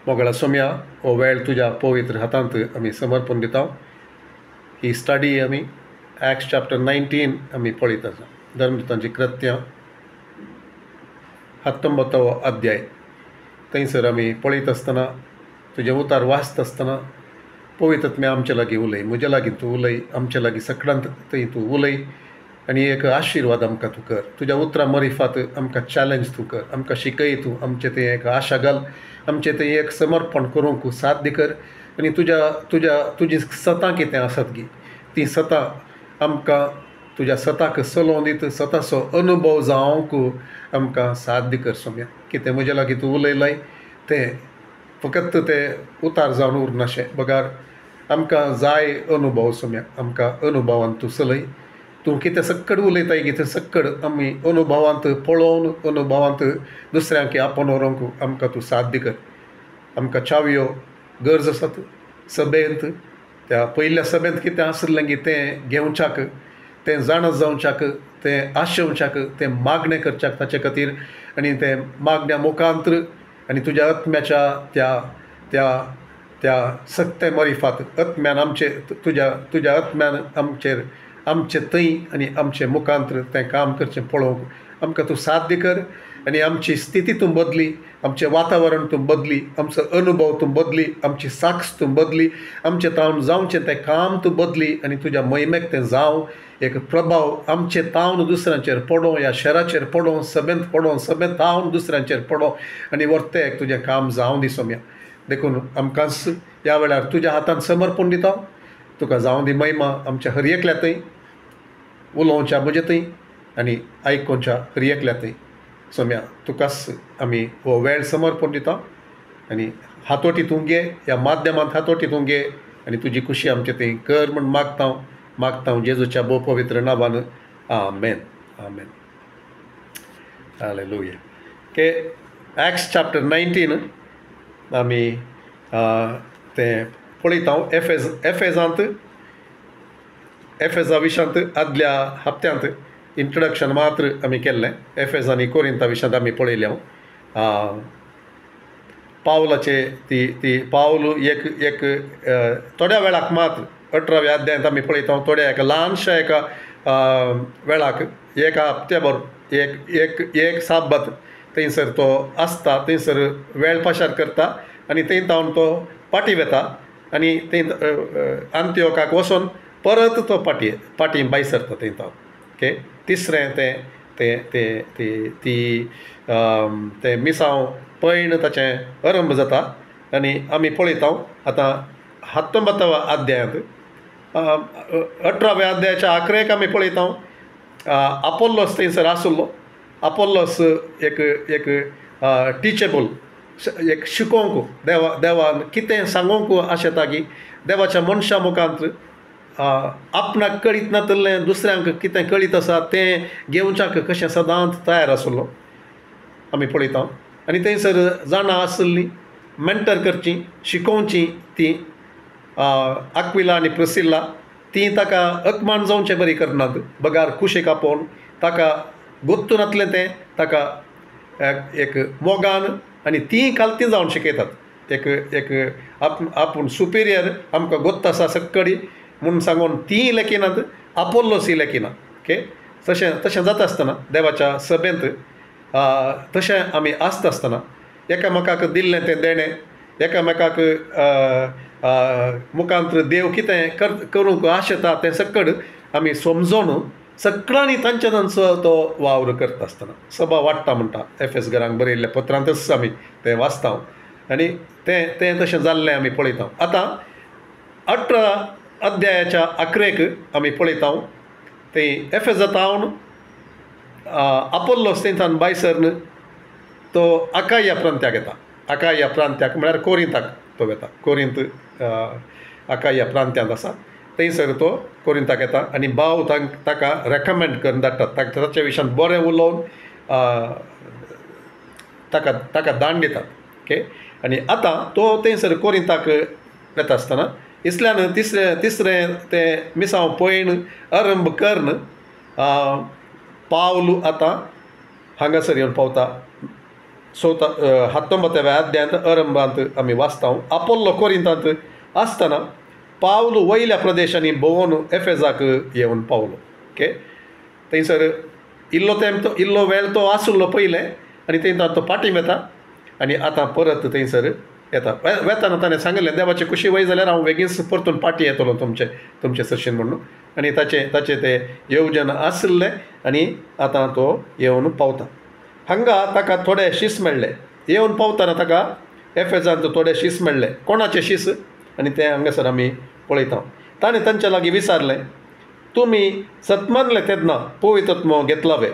मोगळा सोम्या हो वेळ तुज्या पवित्र हातांत आमी समर्पण दिता. ही स्टडी आमी ॲक्ट्स चॅप्टर 19 आमी पळयत आसा. धर्मदूतांची कृत्यां 19 अध्याय. थंयसर आमी पळयत आसतना तुजे उतार वाचत आसतना पवित्रत्म्या आमचे लागीं उलय, म्हज्या लागीं तूं उलय, आमच्या लागीं सगळ्यांत थंय तूं उलय आनी एक आशिर्वाद आमकां तूं कर. तुज्या उतरां मरिफात आमकां चॅलेंज तूं कर, आमकां शिकय तूं, आमचें तें एक आशा घाल, आमचें तें एक समर्पण करूंक साध्य कर. आनी तुजी सतां कितें आसात गी ती सतां आमकां तुज्या सताक चलोवन दित, सताचो अनुभव जावंक आमकां साध्य कर सोम्या. कितें म्हज्या लागीं तूं उलयलाय तें फकत तें उतार जावन उरनाशें, बगार आमकां जाय अनुभव सोम्या. आमकां अनुभवान तूं चलय. तूं कितें सक्कड उलयताय गी तें सक्कड आमी अनुभवांत पळोवन, अनुभवांत दुसऱ्यांक आपण व्हरूंक आमकां तूं साध्य कर. आमकां चावयो गरज आसात सभेंत. त्या पयल्या सभेंत कितें आसलें गी तें घेवच्याक, तें जाणत जावच्याक, तें आशेवच्याक, तें मागणें करच्याक ताचे खातीर. आनी तें मागण्या मुखांत्र आनी तुज्या आत्म्याच्या त्या सक्ते मरिफात आत्म्यान आमचे तुज्या आत्म्यान आमचे थंय आनी आमचे मुखांत्र तें काम करचें पळोवंक आमकां तूं साध्य कर. आनी आमची स्थिती तूं बदली, आमचें वातावरण तूं बदली, आमचो अनुभव तूं बदली, आमची साक्ष तूं बदली, आमचें तावन जावचें तें काम तूं बदली. आनी तुज्या महिमेक तें जावं एक प्रभाव आमचें तावन दुसऱ्यांचेर पडों, ह्या शहराचेर पडों, सभेंत तावन दुसऱ्यांचेर पडों आनी वर्तें एक तुजें काम जावं दी सोम्या. देखून आमकांच ह्या वेळार तुज्या हातांत समर्पण दिता. तुका जावं दी महिमा आमच्या हर एकल्या थंय, उलोवच्या म्हजे थंय आनी आयकोवच्या हर एकल्या थंय सोम्या. तुकाच आमी हो वेळ समर्पण दिता आनी हातोटी तूं घे, ह्या माध्यमांत हातोटी तूं घे आनी तुजी खुशी आमचे थंय कर म्हूण मागता जेजूच्या भोव पवित्र नांवान. आमेन. आमेन. हालेलुया. के ॲक्ट्स चॅप्टर 19 आमी तें पळयता. एफेजा विशयांत आदल्या हप्त्यांत इंट्रोडक्शन मात्र आमी केल्लें. एफेज आनी कोरिंता विशयांत आमी पळयलें. पावलाचे ती पावल एक थोड्या वेळाक मात्र 18व्या अध्यायांत आमी पळयता. थोड्या एका ल्हानशा एका वेळाक एका हप्त्याभर एक साबत थंयसर तो आसता, थंयसर वेळ पाशार करता आनी थंय तावन तो पाटी वेता आनी थंय अंत्योकाक वचोन परत तो पाटी भायर सरता थंय तावन. ओके. तिसरें तें मिसांव पैण ताचें आरंभ जाता आनी आमी पळयता आतां 19व्या अध्यायांत. 18व्या अध्यायाच्या आखरेक आमी पळयता आपोल्लोस थंयसर आसलो. आपोल्लोस एक टिचेबल, एक शिकोवंक देवान कितें सांगूंक आशेता की देवाच्या मनशा मुखांत्र आपणाक कळीत नातलें दुसऱ्यांक कितें कळीत आसा तें घेवच्याक कशें सदांच तयार आसलो आमी पळयता. आनी थंयसर जाणां आसलीं मेंटर करचीं, शिकोवचीं तीं आक्विला आनी प्रिसिल्ला. तीं ताका अकमान जावचें बरी करनात, बगार कुशीक आपोवन ताका गोत्तू नातलें तें ताका एक मोगान आनी तीं कालतीं जावन शिकयतात. एक आपूण सुपिरियर आमकां गोत्त आसा सक्कडी म्हूण सांगून तीं लेखिनात, आपोल्लोसी लेखिना. ओके. तशें जाता आसतना देवाच्या सभेंत तशें आमी आसता आसतना एकामेकाक दिल्लें तें देणें, एकामेकाक मुखांत्र देव कितें करूंक आशेता तें सक्कड आमी समजोन सगळ्यांनी तांचो तो वावर करता आसतना सभा वाडटा म्हणटा एफएस घरांक बरयल्ल्या पत्रांतच आमी तें वाचता आनी तें तशें जाल्लें आमी पळयता. आतां 18 अध्यायाच्या आखरेक आमी पळयता थंय एफेजा तावन आपोल्लोस थंयसान भायर सरन तो आकाया प्रांत्याक येता. आकाया प्रांत्याक म्हळ्यार कोरिंताक तो वेता. कोरिंत आकाया प्रांत्यांत आसा. थंयसर तो कोरिंताक येता आनी भाव ताका रेकमेंड करून धाडटात. ताच्या विशयान बरें उलोवन ताका दान दितात. ओके. आनी आतां तो थंयसर कोरिंताक वेता आसतना इसल्यान तिसरें तें मिसांव पैण आरंभ करन पावल आतां हांगासर येवन पावता 19व्या अध्यायांत अरंभांत आमी वाचता आपोल्लो कोरिंतांत आसतना पावलो वयल्या प्रदेशांनी भोंवून एफेजाक येवन पावलो. ओके, थंयसर इल्लो वेळ तो आसुल्लो पयलें आनी थंय तो पाटीम येता आनी आतां परत थंयसर येता. वेताना ताणें सांगलें देवाची खुशी वय जाल्यार हांव बेगीन परतून पाटी येतलो तुमचे सशीन म्हणून. आनी ताचें तें येवजन आसलें आनी आतां तो येवन पावता. हांगा ताका थोडे शीस मेळ्ळे. येवन पावतना ताका एफेजांत थोडे शीस मेळ्ळे. कोणाचे शीस आनी ते हांगासर आमी पळयता. ताणें तांचे लागीं विचारलें, तुमी सतमानले तेन्ना पवित्रत्व घेतलावे,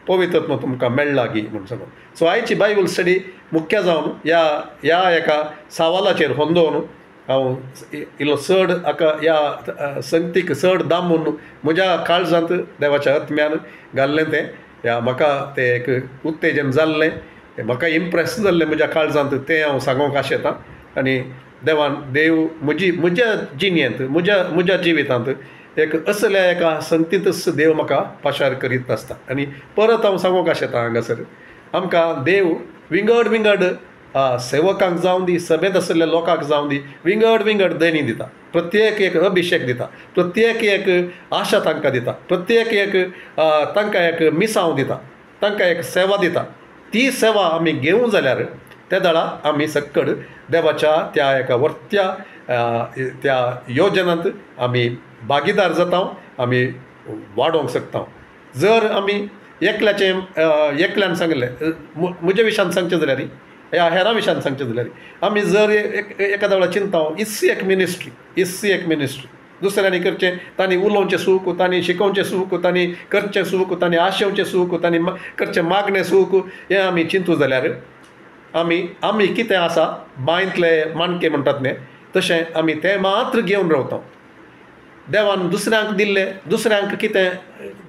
पवित्रत्व तुमकां मेळ्ळा गी म्हूण सांगून. सो आयची बायबल स्टडी मुख्य जावन ह्या एका सवालाचेर होंदोवन हांव इल्लो चड ह्या संगतीक चड दामून म्हज्या काळजांत देवाच्या आत्म्यान घाल्लें तें म्हाका तें एक उत्तेजन जाल्लें, म्हाका इम्प्रेस जाल्लें म्हज्या काळजांत तें हांव सांगूंक आशेतां. आनी देव म्हज्या जिणेंत म्हज्या जिवितांत एक असल्या एका संगतींतच देव म्हाका पाशार करीत आसता. आनी परत हांव सांगूंक आशेतां हांगासर आमकां देव विंगड सेवकांक जावं दी, सभेंत आसलेल्या लोकांक जावं दी, विंगड देणी दिता. प्रत्येक एक अभिशेक दिता, प्रत्येक एक आशा तांकां दिता, प्रत्येक एक तांकां एक मिसांव दिता, तांकां एक सेवा दिता. ती सेवा आमी घेवूं जाल्यार त्या दाळा आमी सक्कड देवाच्या त्या एका वर्त्या त्या योजनांत आमी भागीदार जाता, आमी वाडोवंक शकता. जर आमी एकल्यान सांगलें म्हज्या विशयान सांगचें जाल्यार ह्या हेरां विशयान सांगचें जाल्यार आमी जर एखाद्या वेळा चिंता इस्सी एक मिनिस्ट्री दुसऱ्यांनी करचें, तांणी उलोवचें सूख, तांणी शिकोवचें सूख, तांणी करचें सूख, तांणी आशेवचें सूख, तांणी करचें मागणें सूख, हें आमी चिंतू जाल्यार आमी कितें आसा बांयतले माणके म्हणटात न्ही तशें आमी तें मात्र घेवन रावता. देवान दुसऱ्यांक दिल्लें, दुसऱ्यांक कितें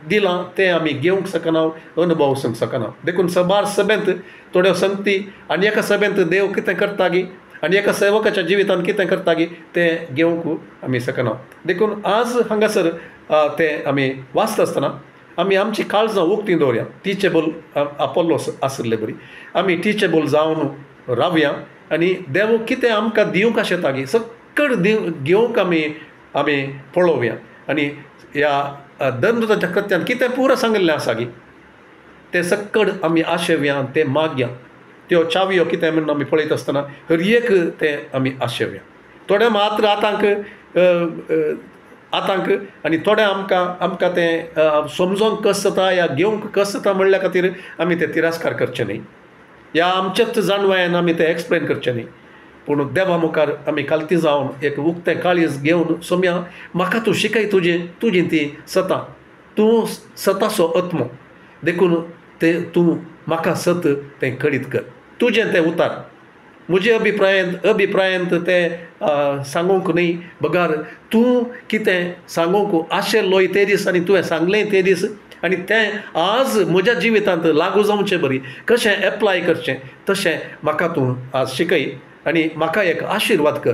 दिलां तें आमी घेवंक शकना, अनुभवूंक शकना. देखून सभेंत थोड्यो संगती आनी एका सभेंत देव कितें करता गी आनी एका सेवकाच्या जिवितांत कितें करता गी तें घेवंक आमी शकना. देखून आज हांगासर तें आमी वाचता आसतना आमी आमची काळजां उक्तीं दवरया. टिचेबल आपोल्लो आसले बरी आमी टिचेबल जावन रावया आनी देव कितें आमकां दिवंक आशेता गी सक्कड घेवंक आमी पळोवया. आनी ह्या दंडाच्या कृत्यान कितें पुरो सांगिल्लें आसा गी तें सक्कड आमी आशेवया, तें मागया. त्यो चावयो कितें म्हणून आमी पळयत आसतना हर एक तें आमी आशेवया. थोडे मात्र आतांक आनी थोडे आमकां तें समजोवंक कस जाता या घेवंक कस जाता म्हणल्या खातीर आमी तें तिरस्कार करचें न्ही, या आमचेच जाणवायेन आमी तें एक्सप्लेन करचें न्ही. पूण देवा मुखार आमी कालती जावन एक उक्तें काळीज घेवन सोम्या म्हाका तूं शिकय तुजी ती सतां, तूं सतासो आत्मो, देखून तें तूं म्हाका सत तें कळीत कर, तुजें तें उतार. म्हजे अभिप्रायांत तें सांगूंक न्ही, बगार तूं कितें सांगूंक आशिल्लोय ते दीस आनी तुवें सांगलें ते दीस आनी तें आज म्हज्या जिवितांत लागू जावचें बरी कशें एप्लाय करचें तशें म्हाका तूं आज शिकय आनी म्हाका एक आशिर्वाद कर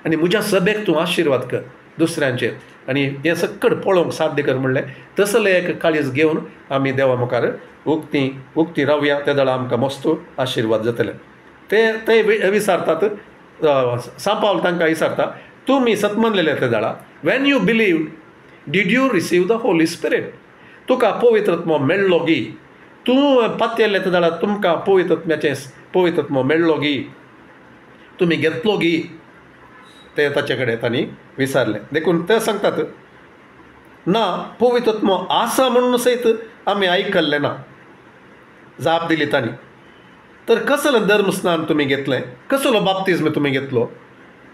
आनी म्हज्या सभेक तूं आशिर्वाद कर दुसऱ्यांचेर आनी हें सक्कड पळोवंक साध्य कर म्हणलें. तसलें एक काळीज घेवन आमी देवा मुखार उक्ती रावया. त्या दाळा आमकां मस्तो आशिर्वाद जातले. ते विचारतात, सांपावल तांकां विचारता, तुमी सतमनलेले त्या दाळा when you believe did you receive the holy spirit, तुका पवित्रत्व मेळ्ळो गी, तूं पातयल्ले त्या दाळा तुमकां पवित्रत्व मेळ्ळो गी, तुमी घेतलो गी, ते ताचे कडेन तांणी विचारलें. देखून ते सांगतात ना पवित्रत्व आसा म्हणून सयत आमी आयकल्लें ना. जाप दिली तांणी, तर कसलें धर्म स्नान तुमी घेतलें, कसलो बाप्तिस्म तुमी घेतलो,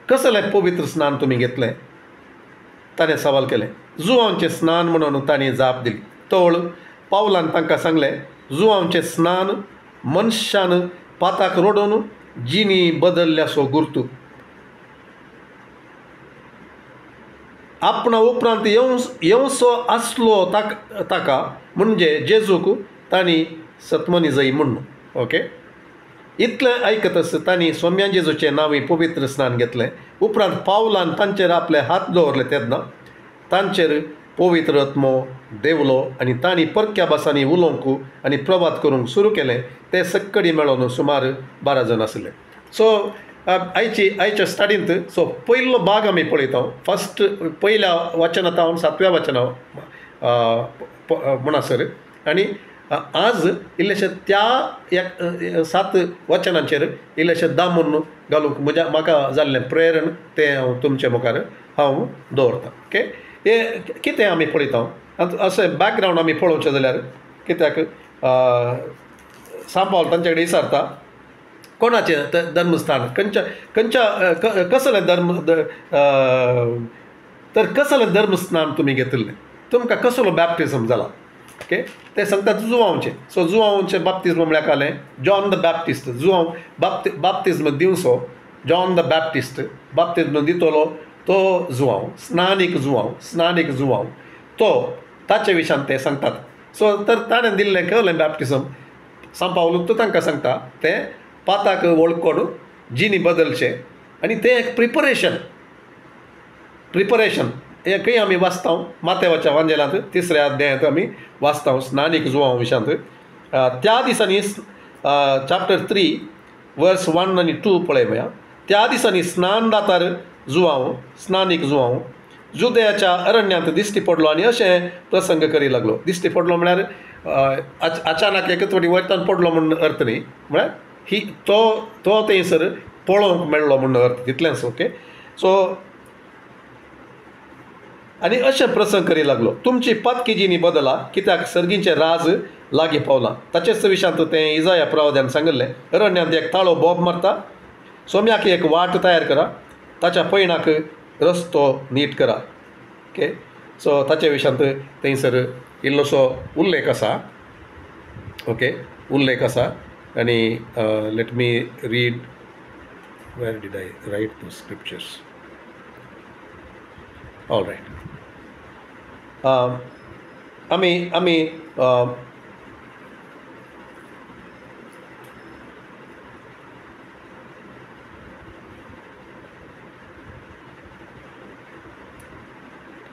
कसलें पवित्र स्नान तुमी घेतलें, ताणें सवाल केलें. जुवांचें स्नान म्हणून तांणी जाप दिली. तोळ पावलान तांकां सांगलें, जुवांचें स्नान मनशान पाताक रोडून जिणी बदल्ल्यासो गुर्तू. आपणा उपरांत येवसो आसलो ताका म्हणजे जेजूक तांणी सतमनी जायी म्हणून. ओके, इतलें आयकतच तांणी सोम्या जेजूचें नांवी पवित्र स्नान घेतलें. उपरांत पावलान तांचेर आपले हात दवरले तेन्ना तांचेर पवित्र आत्मो देवलो आनी तांणी परक्या भासांनी उलोवंक आनी प्रभात करूंक सुरू केलें. ते सक्कडी मेळोन सुमार 12 जाण आसले. सो आयच्या स्टार्टींत सो पयलो भाग आमी पळयता. फस्ट पयल्या वचनांत हांव 7व्या वचना म्हणसर आनी आज इल्लेशे त्या 7 वचनांचेर इल्लेशे दामून घालूंक म्हाका जाल्लें प्रेरण तें हांव तुमचे मुखार हांव दवरतां. ओके, हे कितें आमी पळयता अशें बॅकग्रावंड आमी पळोवचें जाल्यार कित्याक सांत पावल तांचे कडेन विचारता कोणाचें धर्मस्थान खंयच्या कसलें तर कसलें धर्मस्थान तुमी घेतिल्लें, तुमकां कसलो बॅप्टिजम जाला. ओके, ते सांगतात जुवांवचें. सो जुवांवचें बाप्तिस्म म्हळ्यार कालें जॉन द बॅप्टिस्ट. जुवांव बाप्तिस्म दिवचो जॉन द बॅप्टिस्ट बाप्तिस्म दितलो तो जुवांव, स्नानीक जुवांव तो ताचे विशयान ते सांगतात. सो तर ताणें दिल्लें केलें बॅप्टिजम सांत पावलूच तांकां सांगता तें पाताक वळखून जिनी बदलचें आनी तें एक प्रिपरेशन हे खंय आमी वाचता मातेवाच्या वांजेलांत 3ऱ्या अध्यायांत आमी वाचता स्नानीक जुवांव विशयांत. त्या दिसांनी चॅप्टर 3 वर्स 1 आनी 2 पळय. त्या दिसांनी स्नानदातार जुवांव स्नानीक जुवांव जुदेयाच्या अरण्यांत दिश्टी पडलो आनी अशें प्रसंग करी लागलो. दिश्टी पडलो म्हळ्यार अचानक एक फावटी वयतान पडलो म्हूण अर्थ न्ही, म्हळ्यार तो थंयसर पळोवंक मेळ्ळो म्हूण अर्थ तितलेंच. ओके, सो आनी अशें प्रसंग करी लागलो. तुमची पातकी जिनी बदला कित्याक सर्गींचें राज लागीं पावलां. ताचेच विशयांत तें इजाया प्रवाद्यान सांगिल्लें अरण्यांत एक ताळो बोब मारता, सोम्याक एक वाट तयार करा, ताच्या पैणाक रस्तो नीट करा. ओके, सो ताचे विशयांत थंयसर इल्लोसो उल्लेख आसा. ओके, उल्लेख आसा आनी let me read where did I write the scriptures. All right, आमी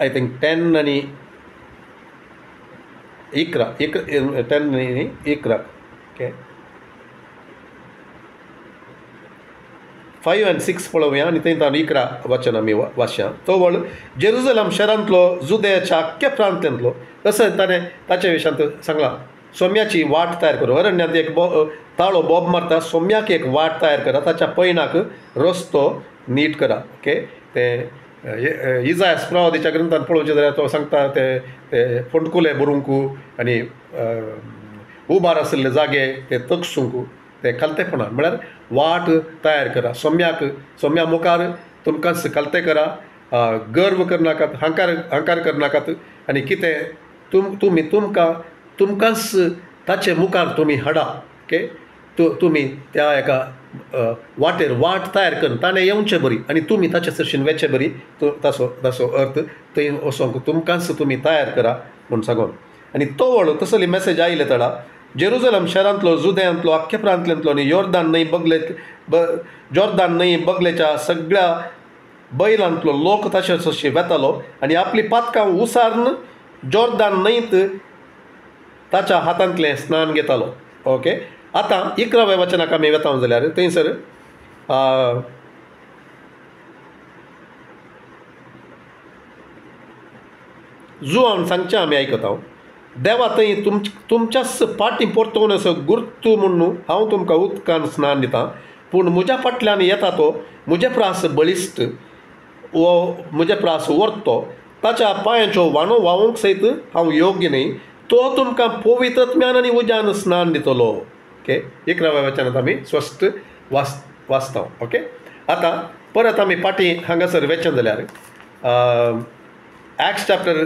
आय थिंक 10 आनी 11 10 आनी 11. ओके, 5 आनी 6 पळोवया आनी थंय 11 वचन आमी वाचया. तो वळ जेरुजलम शारांतलो जुदेयाच्या आख्ख्या प्रांतांतलो असं ताचे विशयांत सांगलां सोम्याची वाट तयार करूं. अरण्यांत एक ताळो बोब मारता, सोम्याक एक वाट तयार करा, ताच्या पैणाक रस्तो नीट करा. ओके, ते इजाया प्रवादीच्या ग्रंथांत पळोवचें जाल्यार तो सांगता ते फोंडकुले भरूंक आनी उबार आशिल्ले जागे ते तगसूंक ते खालतेपणान म्हळ्यार वाट तयार करा. सोम्या मुखार तुमकांच खालते करा, गर्व करनाकात, हांकार करनाकात आनी कितें तुमकांच ताचे मुखार तुमी हाडा. ओके, तुमी त्या एका वाटेर वाट तयार करून ताणें येवचें बरी आनी तुमी ताचे सरशीन वेचे बरी. ताचो अर्थ थंय वचोंक तुमकांच तुमी तयार करा म्हूण सांगून. आनी तो वळ तसली मॅसेज आयले तडा जेरुजलम शारांतलो जुदेयांतलो आख्ख्या प्रांतल्यांतलो आनी जॉर्दान न्हंय बगलेच्या सगळ्या बैलांतलो लोक तशें तशें वेतालो आनी आपली पातकां उसारन जॉर्दान न्हंयत ताच्या हातांतलें स्नान घेतालो. ओके, आतां 11व्या वचनाक आमी वेता जाल्यार थंयसर जुवान सांगचें आमी आयकता देवा थंय तुमच्याच पाटी परतून असो गुर्तू म्हणून हांव तुमकां उदकान स्नान दितां, पूण म्हज्या फाटल्यान येता तो म्हजे प्रास बळिश्ट वो म्हजे प्रास व्हरतो, ताच्या पांयाच्यो वाणो व्हांवूंक सयत हांव योग्य न्ही, तो तुमकां पवित्रत्म्यान आनी उज्यान स्नान दितलो. ओके, 11व्या वचनांत आमी स्पश्ट वाचता. ओके, आतां परत आमी पाटी हांगासर वेचें जाल्यार एक्ट्स चॅप्टर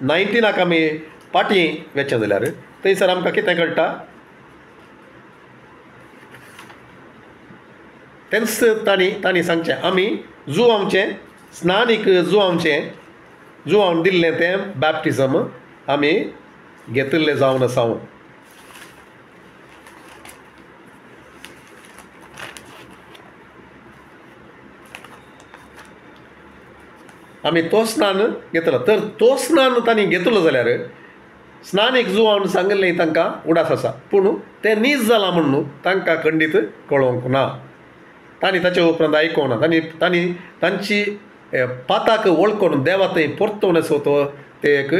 19 आमी पाटी वेचें जाल्यार थंयसर आमकां कितें कळटा तेंच तांणी सांगचें आमी जुवांवचें स्नानीक जुवांव दिल्लें तें बॅप्टिजम आमी घेतिल्लें जावन आसा. आमी तो स्नान घेतलो. तर तो स्नान तांणी घेतलो जाल्यार स्नान एक जुवान सांगलें तांकां उडास आसा, पूण तें नीज जालां म्हूण न्हू तांकां खंडीत कळोवंक ना. तांणी ताचे उपरांत आयकोंक ना. तांणी तांची पाताक वळखून देवा थंय परतून असो तो ते एक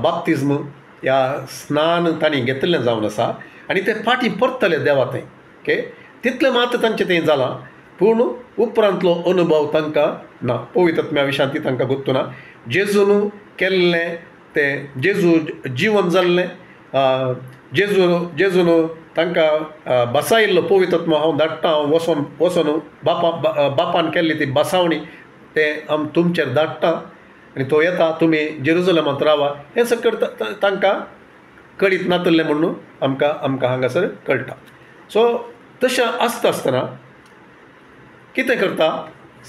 बाप्तिस्म या स्नान तांणी घेतलें जावन आसा आनी ते फाटीं परतले देवा थंय. ओके, तितलें मात तांचें तें जालां, पूण उपरांतलो अनुभव तांकां ना. पवित्र आत्म्या विशांत ती तांकां गुर्तू ना. जेजून केल्लें तें जेजू जिवन जाल्लें, जेजून तांकां बसायिल्लो पवित्र आत्मा हांव धाडटा, हांव वचोन बापान केल्ली ती बसावणी तें तुमचेर धाडटा आनी तो येता, तुमी जेरुजलेमांत रावा, हें सगळें तांकां कळीत नातल्लें म्हणून आमकां हांगासर कळटा. सो तशें आसता आसतना कितें करता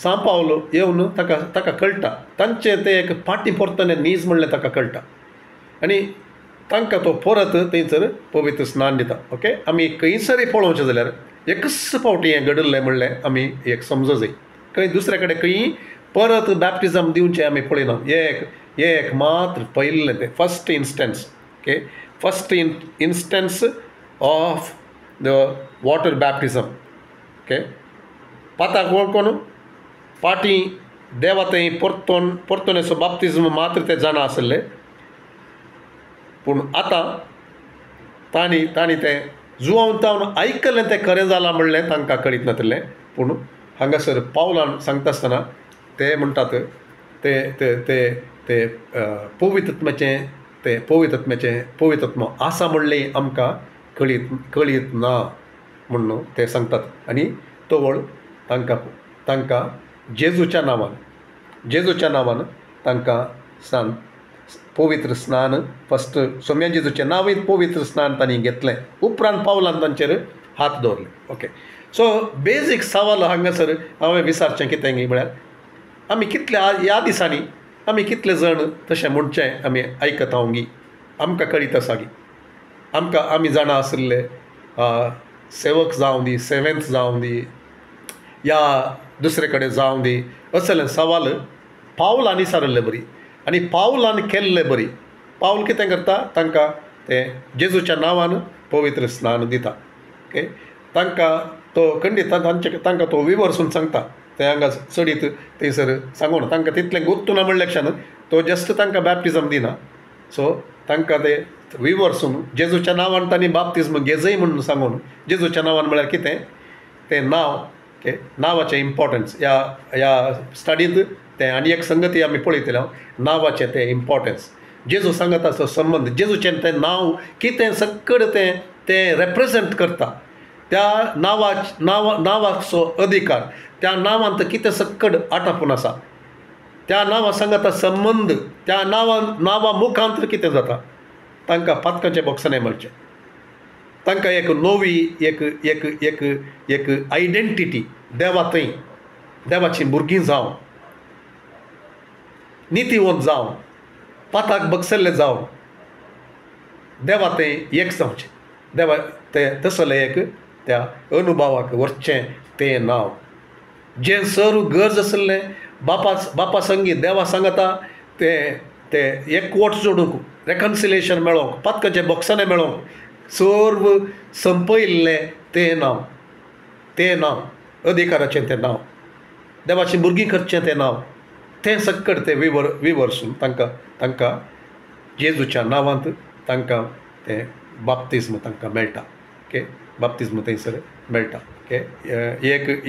सांव पावलो येवन ताका कळटा, तांचें तें एक फाटीं परतलें नीज म्हणलें ताका कळटा आनी तांकां तो परत थंयसर पवित्र स्नान दिता. ओके, आमी खंयसरी पळोवचें जाल्यार एकच फावटी हें घडल्लें म्हणलें आमी एक समजो जाय. खंय दुसरे कडेन खंयी परत बॅप्टिजम दिवचें आमी पळयना. हें एक मात्र पयिल्लें तें first instance. Okay, first instance of the water baptism. Okay, पाताक वळखून फाटीं देवा थंय परतून असो बाप्तिजम मात्र तें जाणा आसलें, पूण आतां तांणी तें जुवांतावन आयकलें तें खरें जालां म्हणलें तांकां कळीत नातलें. पूण हांगासर पावलान सांगता आसतना ते म्हणटात ते पवित्र आत्मा आसा म्हणलें आमकां कळीत ना म्हणून ते सांगतात. आनी तो वळ तांकां जेजूच्या नांवान तांकां पवित्र स्नान फस्ट सोम्या जेजूचें नांव पवित्र स्नान तांणी घेतलें. उपरांत पावलान तांचेर हात दवरले. ओके, सो बेजीक सवाल हांगासर हांवें विचारचें कितें म्हळ्यार आमी ह्या दिसांनी आमी कितले जण तशें म्हणचें आमी आयकता गी, आमकां कळीत आसा गी, आमी जाणा आसले सेवक जावं दी, सेवेंथ जावं दी, या दुसरे कडेन जावं दी, असले सवाल पावलांनी विचारले बरी आनी पावलान केल्ले बरी. पावल कितें करता तांकां तें जेजूच्या नांवान पवित्र स्नान दिता. ओके, तांकां तो खंडीत तांकां तो विवर्सून सांगता. ते हांगा चडीत थंयसर सांगून तांकां तितलें गुर्तूना म्हणल्याक्षान तो जस्ट तांकां बॅप्टिजम दिना. सो तांकां ते विवर्सून जेजूच्या नांवान तांणी बाप्तिजम घेजय म्हणून सांगून, जेजूच्या नांवान म्हळ्यार कितें तें नांव. ओके, नांवाचें इम्पॉर्टन्स ह्या स्टडींत तें आनी एक संगती आमी पळयतले नांवाचें तें इम्पॉर्टन्स. जेजू सांगताचो संबंद, जेजूचें तें नांव कितें सकड तें रेप्रेजेंट करता, त्या नांवाचो अधिकार, त्या नांवांत कितें सकड आटापून आसा, त्या नांवा सांगता संबंद, त्या नांवा मुखांतर कितें जाता तांकां पातकाचें बॉक्सांनी मेळचें. तांकां एक नवी एक आयडेंटिटी देवा थंय, देवाची भुरगीं जावं, नितीवंत जावं, पाताक बगसल्ले जावं, देवा तें एक जावचें. देवा तें तसलें एक त्या अनुभवाक व्हरचें तें नांव. जें सर्व गरज आसलें बापा संगीत देवा सांगता तें एकवट जोडूंक, रेकन्सिलेशन मेळोवंक, पातकाचें बॉक्सांनी मेळोवंक, सर्व संपयिल्लें तें नांव, अधिकाराचें तें नांव, देवाची भुरगीं करचें तें नांव, तें सकड तें विवर्सून तांकां जेजूच्या नांवांत तांकां तें बाप्तिस्म तांकां मेळटा. ओके, बाप्तिस्म थंयसर मेळटा. ओके,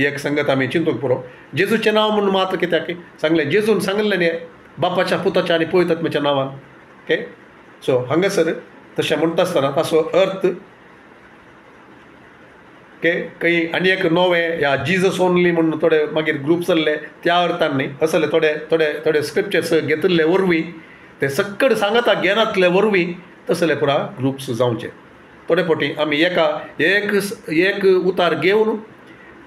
एक संगत आमी चिंतूंक पुरो. जेजूचें नांव म्हणून मात्र कित्याक सांगलें, जेजून सांगलें न्ही बापाच्या पुताच्या आनी पवित्र आत्म्याच्या नांवान. ओके, सो हांगासर तशें म्हणटा आसतना ताचो अर्थ ओके खंय आनी एक नवें ह्या जिजस ओन्ली म्हणून थोडे मागीर ग्रुप जाल्ले त्या अर्थान न्ही असले थोडे स्क्रिप्चर्स घेतिल्ले वरवीं ते सकड सांगता ज्ञानांतले वरवीं तसले पुरा ग्रुप्स जावचे. थोडे फावटी आमी एक उतार घेवन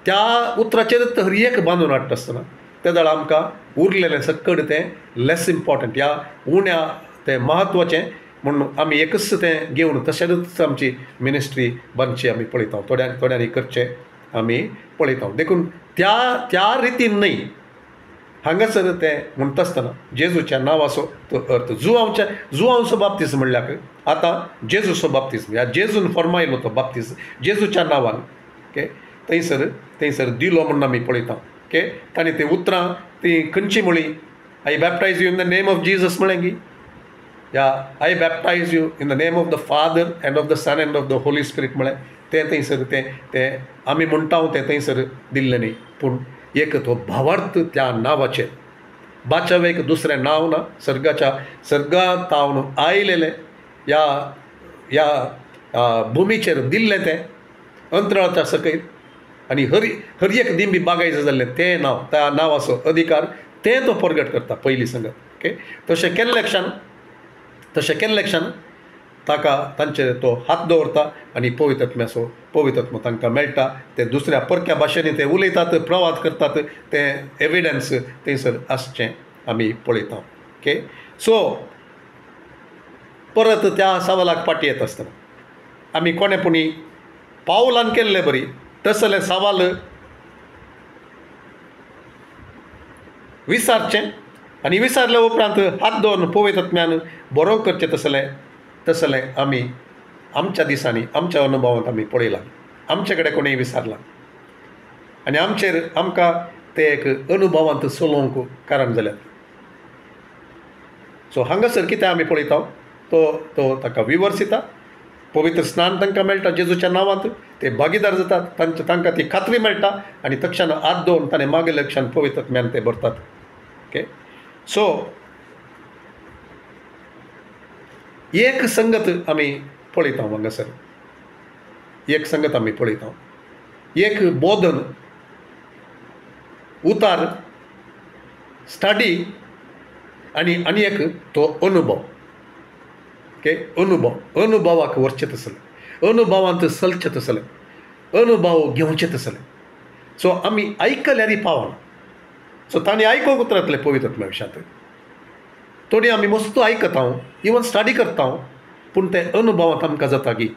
त्या उतराचेर हर एक बांदून हाडटा आसतना त्या वेळा आमकां उरलेलें सकड तें लेस इम्पॉर्टंट या उण्या तें म्हत्वाचें म्हणून आमी एकच तें घेवन तशेंच आमची मिनिस्ट्री बांदची आमी पळयता, थोड्यांनी करचें आमी पळयता. देखून त्या रितीन न्हय हांगासर ते म्हणटा आसतना जेजूच्या नांवाचो तो अर्थ जुआंवचो बाप्तीस म्हणल्यार आतां जेजूचो बाप्तीस ह्या जेजून फर्मायलो तो बाप्तीस जेजूच्या नांवान ओके थंयसर दिलो म्हणून आमी पळयता ओके ताणें ती उतरां ती खंयची म्हळी I baptize you in the name of Jesus म्हळें की या I baptize you in the name of the father and of the son and of the holy spirit म्हळें तें थंयसर ते आमी म्हणटा तें थंयसर दिल्लें न्ही पूण एक तो भावार्थ त्या नांवाचेर बाच्याव एक दुसरें नांव ना सर्गांतावन आयलेलें ह्या भुमीचेर दिल्लें तें अंतराळाच्या सकयल आनी हर एक दिंबी बागायज जाल्लें तें नांव त्या नांवाचो अधिकार तें तो प्रगट करता पयलीं सांगत ओके तशें केल्ले क्षण ताका तांचेर तो हात दवरता आनी पवित्रत्म तांकां मेळटा ते दुसऱ्या परक्या भाशेनी ते उलयतात प्रवाद करतात तें एविडन्स थंयसर आसचें आमी पळयता ओके सो परत त्या सवालाक फाटी येता आसतना आमी कोणेपणी पावलान केल्लें बरी तसलें सवाल विचारचें आनी विचारले उपरांत हात दवरून पवित्रत्म्यान बरो करचें तसलें आमी आमच्या दिसांनी आमच्या अनुभवांत आमी पळयलां आमचे कडेन कोणेंय विचारलां आनी आमकां ते एक अनुभवांत चलोवंक कारण जाल्यात सो हांगासर कितें आमी पळयता तो ताका विवर्स येता पवित्र स्नान तांकां मेळटा जेजूच्या नांवांत ते भागीदार जातात तांकां ती खात्री मेळटा आनी तक्षण हात दवरून ताणें मागले क्षण पवित्रत्म्यान ते भरतात ओके सो एक संगत आमी पळयता हांगासर एक संगत आमी पळयता एक बोधन उतार स्टडी आनी एक तो अनुभव ओके अनुभवाक वरचें तसलें अनुभवांत चलचें तसलें अनुभव घेवचें तसलें सो आमी आयकल्यारय पावना सो तांणी आयकोंक उतरतलें पवित्रत्म्या विशयांत थोडी आमी मस्त आयकता इवन स्टडी करता पूण ते अनुभवांत आमकां जाता की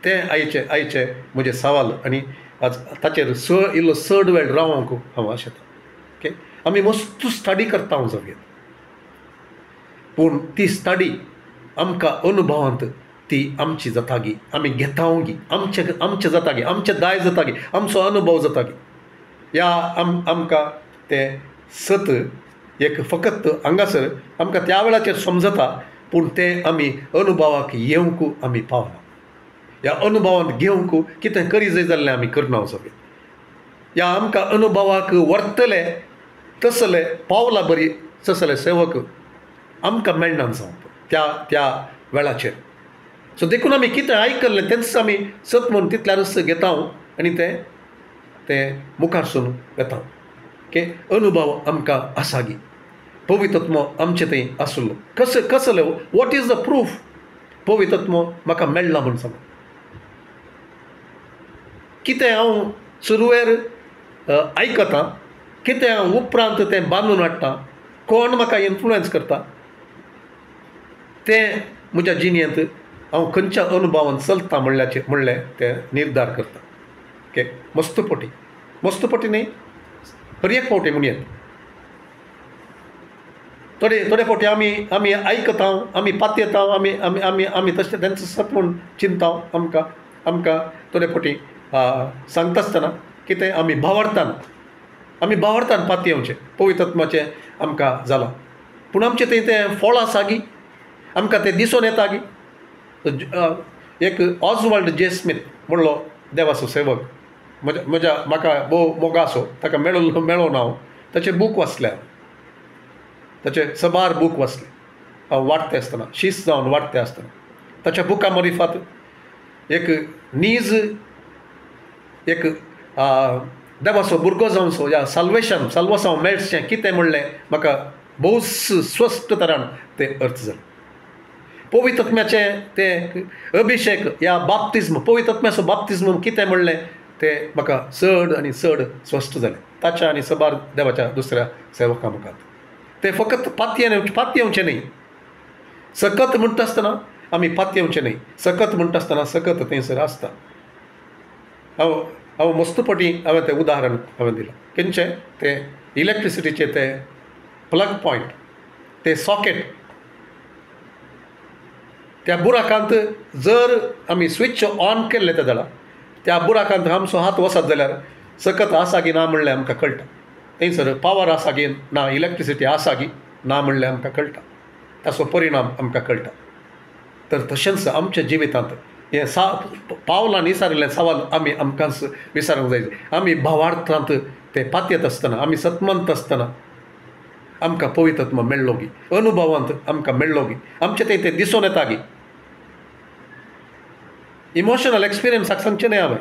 तें आयचे म्हजे सवाल आनी आज ताचेर इल्लो चड वेळ रावंक हांव आशेता ओके आमी मस्त स्टडी करता जगेत पूण ती स्टडी आमकां अनुभवांत ती आमची जाता गी आमी घेता गी आमचें जाता गी आमचें दाय जाता गी आमचो अनुभव जाता गी ह्या आमकां तें सत एक फकत हांगासर आमकां त्या वेळाचेर समजता पूण तें आमी अनुभवाक येवंक आमी पावना ह्या अनुभवांत घेवंक कितें करी जाय जाल्लें आमी करना सगळें ह्या आमकां अनुभवाक व्हरतले तसले पावला बरी तसले सेवक आमकां मेळना जावं त्या वेळाचेर सो देखून आमी कितें आयकल्लें तेंच आमी सत म्हणून तितल्यारच घेता आनी तें मुखारसून येता ओके अनुभव आमकां आसा गी पवित्रत्म आमचे थंय आसलो कसले वॉट इज द प्रूफ पवित्रत्म म्हाका मेळना म्हूण सांग कितें हांव सुरवेर आयकतां कितें हांव उपरांत तें बांदून हाडटा कोण म्हाका इन्फ्लुएन्स करता तें म्हज्या जिणेंत हांव खंयच्या अनुभवान चलता म्हणलें तें निर्धार करता ओके मस्त पोटी न्ही हर एक फावटी म्हणून येता थोडे फावटी आमी आयकता आमी पातयेता आमी तशें तेंचो सत म्हूण चिंता आमकां थोडे फावटी सांगता आसतना कितें आमी भावार्थान पातयेवचें पवित्रत्माचें आमकां जालां पूण आमचें थंय तें फळ आसा गी आमकां तें दिसून येता गी एक ऑजवाल्ड जे स्मिथ म्हणलो देवाचो सेवक म्हाका भोव मोगा असो ताका मेळोन हांव ताचें बूक वाचलें ताचें सबार बूक वाचलें हांव वाडटें आसतना शीस जावन वाडटें आसतना ताच्या बुका मरिफात एक नीज एक देवाचो भुरगो जावचो या साल्वेशन मेळचें कितें म्हणलें म्हाका भोव स्वस्थ तरान तें अर्थ जालें पवित्रत्म्याचें तें अभिशेक या बाप्तिस्म पवित्रत्म्याचो बाप्तिस्म कितें म्हणलें तें म्हाका चड आनी चड स्वस्थ जालें ताच्या आनी सबार देवाच्या दुसऱ्या सेवकां मुखार तें फकत पातयेवचें न्ही सकत म्हणटा आसतना आमी पातयेवचें न्ही सकत म्हणटा आसतना सकत थंयसर आसता हांव मस्तपटी हांवें तें उदाहरण हांवें दिलां खंयचें तें इलेक्ट्रिसिटीचे ते प्लग पॉयंट ते सॉकेट त्या बुराकांत जर आमी स्विच ऑन केल्ले त्या दळा त्या बुराकांत आमचो हात वसत जाल्यार सकत आसा की ना म्हणल्यार आमकां कळटा थंयसर पावर आसा की ना इलेक्ट्रिसिटी आसा की ना म्हणल्यार आमकां कळटा ताचो परिणाम आमकां कळटा तर तशेंच आमच्या जिवितांत हें पावलां विचारिल्लें सवाल आमी आमकांच विचारूंक जाय आमी भावार्थांत ते पातयेत आसतना आमी सतमंत आसतना आमकां पवित्रत्व मेळ्ळो गी अनुभवांत आमकां मेळ्ळो गी आमचें तें दिसून येता गी इमोशनल एक्सपिरियन्साक सांगचें न्ही हांवें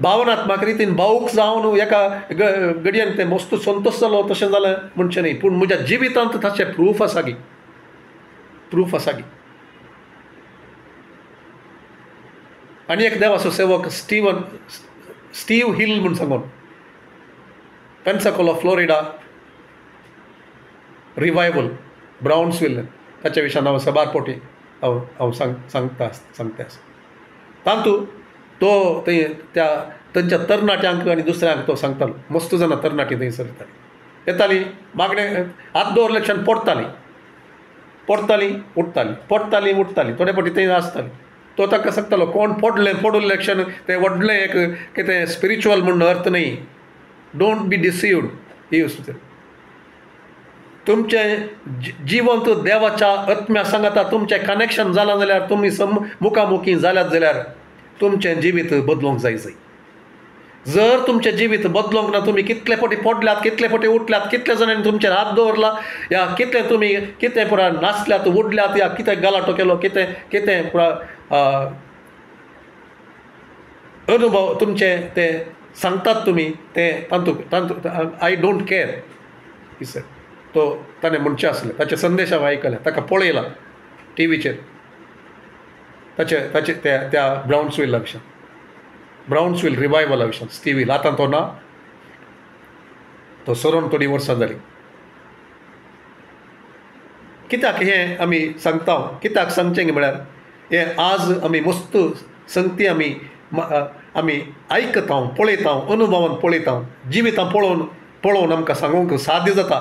भावनात्मक रितीन भावूक जावन एका घडयेन तें मस्त संतोश जालो तशें जालें म्हणचें न्ही पूण म्हज्या जिवितांत ताचें प्रूफ आसा गी आनी एक देवाचो सेवक स्टीव हिल म्हूण सांगून पेन्साकोला फ्लोरिडा रिवायवल ब्राउन्सविल ताच्या विशयान हांव सबार पोटी हांव सांगता तातूंत तो थंयच्या तरणाट्यांक आनी दुसऱ्यांक तो सांगतालो मस्त जाणां तरणाटी थंयसर येतालीं मागणें हात दवरलेक्षण पडटालीं उठतालीं थोडे फावटी थंय आसतालीं तो ताका सांगतालो कोण पडले क्षण तें व्हडलें एक कितें स्पिरिच्युअल म्हणून अर्थ न्ही डोंट बी डिसिव्ड ही वस्तू तुमचें जिवंत देवाच्या आत्म्या सांगता तुमचें कनेक्शन जालां जाल्यार तुमी मुखामुखी जाल्यात जाल्यार तुमचें जिवीत बदलूंक जाय जर तुमचें जिवीत बदलूंक ना तुमी कितले फावटी पडल्यात कितले फावटी उठल्यात कितले जाणांनी तुमचेर हात दवरला या कितले तुमी कितें पुरा नाचल्यात उडल्यात या कितें गलाटो केलो कितें पुरा अनुभव तुमचे ते सांगतात तुमी ते तांतूंत I don't care he sir तो ताणें म्हणचें आसलें ताचे संदेश हांवें आयकले ताका पळयला टीव्हीचेर ताचे त्या ब्राउन्सविल रिवायवला विशयान स्टीव हिल आतां तो ना तो सरोन थोडीं वर्सां जालीं कित्याक हें आमी सांगता कित्याक सांगचें म्हळ्यार हें आज आमी मस्त संगती आमी आयकता पळयता अनुभवान पळयता जिवितां पळोवन आमकां सांगूंक साध्य जाता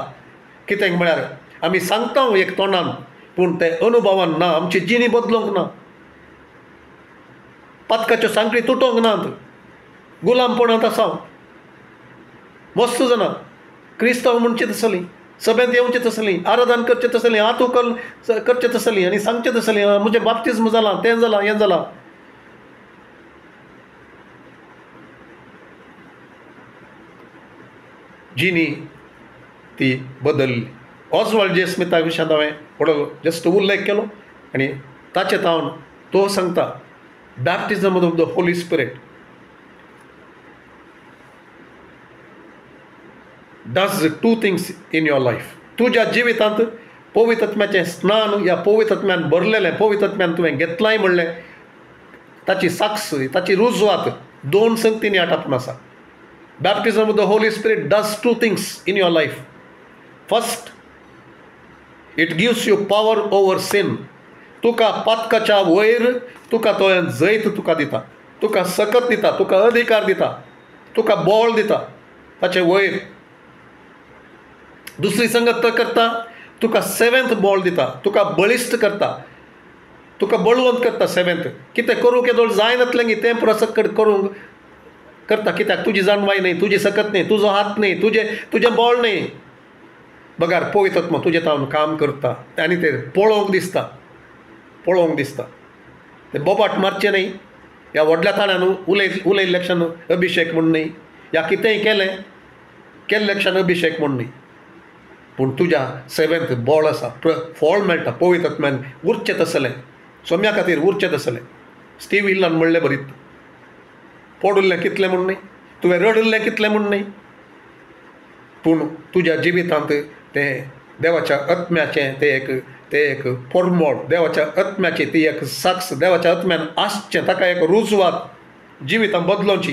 कित्याक म्हळ्यार आमी सांगता एक तोंडान पूण ते अनुभवान ना आमची जिणी बदलूंक ना पातकाच्यो सांखळी तुटोंक नात गुलामपणांत आसा मस्त जाणां क्रिस्तांव म्हणचे तसलीं सभेंत येवचें तसलीं आराधन करचें तसलीं आतूकल करचें तसलीं आनी सांगचें तसलीं म्हजें बाप्तिस्म जालां तें जालां हें जालां जिणी ती बदलली ऑस्वाल्ड जे स्मिथा विशयान हांवें थोडो जस्ट उल्लेख केलो आनी ताचे तावन तो सांगता baptism of the holy spirit does two things in your life तुज्या जिवितांत पवित्रत्म्याचें स्नान या पवित्रत्म्यान भरलेलें पवित्रत्म्यान तुवें घेतलाय म्हणलें ताची साक्ष ताची रुजवात दोन संगतींनी आटापून आसा baptism of the holy spirit does two things in your life first it gives you power over sin तुका पातकाच्या वयर तुका तो जैत तुका दिता तुका सकत दिता तुका अधिकार दिता तुका बळ दिता ताचे वयर दुसरी संगत करता तुका सेवेंथ बॉल दिता तुका बळिश्ट करता तुका बळवंत करता सेवेंथ कितें करूंक येदोळ जाय नातलें गी तें पुरो सकट करूंक करता कित्याक तुजी जाणवाय न्ही तुजी सकत न्ही तुजो हात न्ही तुजें बळ न्ही बगार पवित्रत्व तुजें तावन काम करता आनी तें पळोवंक दिसता तें बोबाट मारचें न्ही ह्या व्हडल्या ताण्यान उलयल्ले क्षण अभिशेक म्हूण न्ही या कितेंय केल्ले क्षण अभिशेक म्हूण न्ही पूण तुज्या सेवेंत बळ आसा फळ मेळटा पवित्रत्म्यान उरचें तसलें सोम्या खातीर उरचें तसलें स्टीव हिलान म्हणलें बरीत पडुल्लें कितलें म्हूण न्ही तुवें रडुल्लें कितलें म्हूण न्ही पूण तुज्या जिवितांत तें देवाच्या आत्म्याचें तें एक पोरमोळ देवाच्या आत्म्याची ती एक साक्ष देवाच्या आत्म्यान आसचें ताका एक रुजवात जिवितां बदलोवची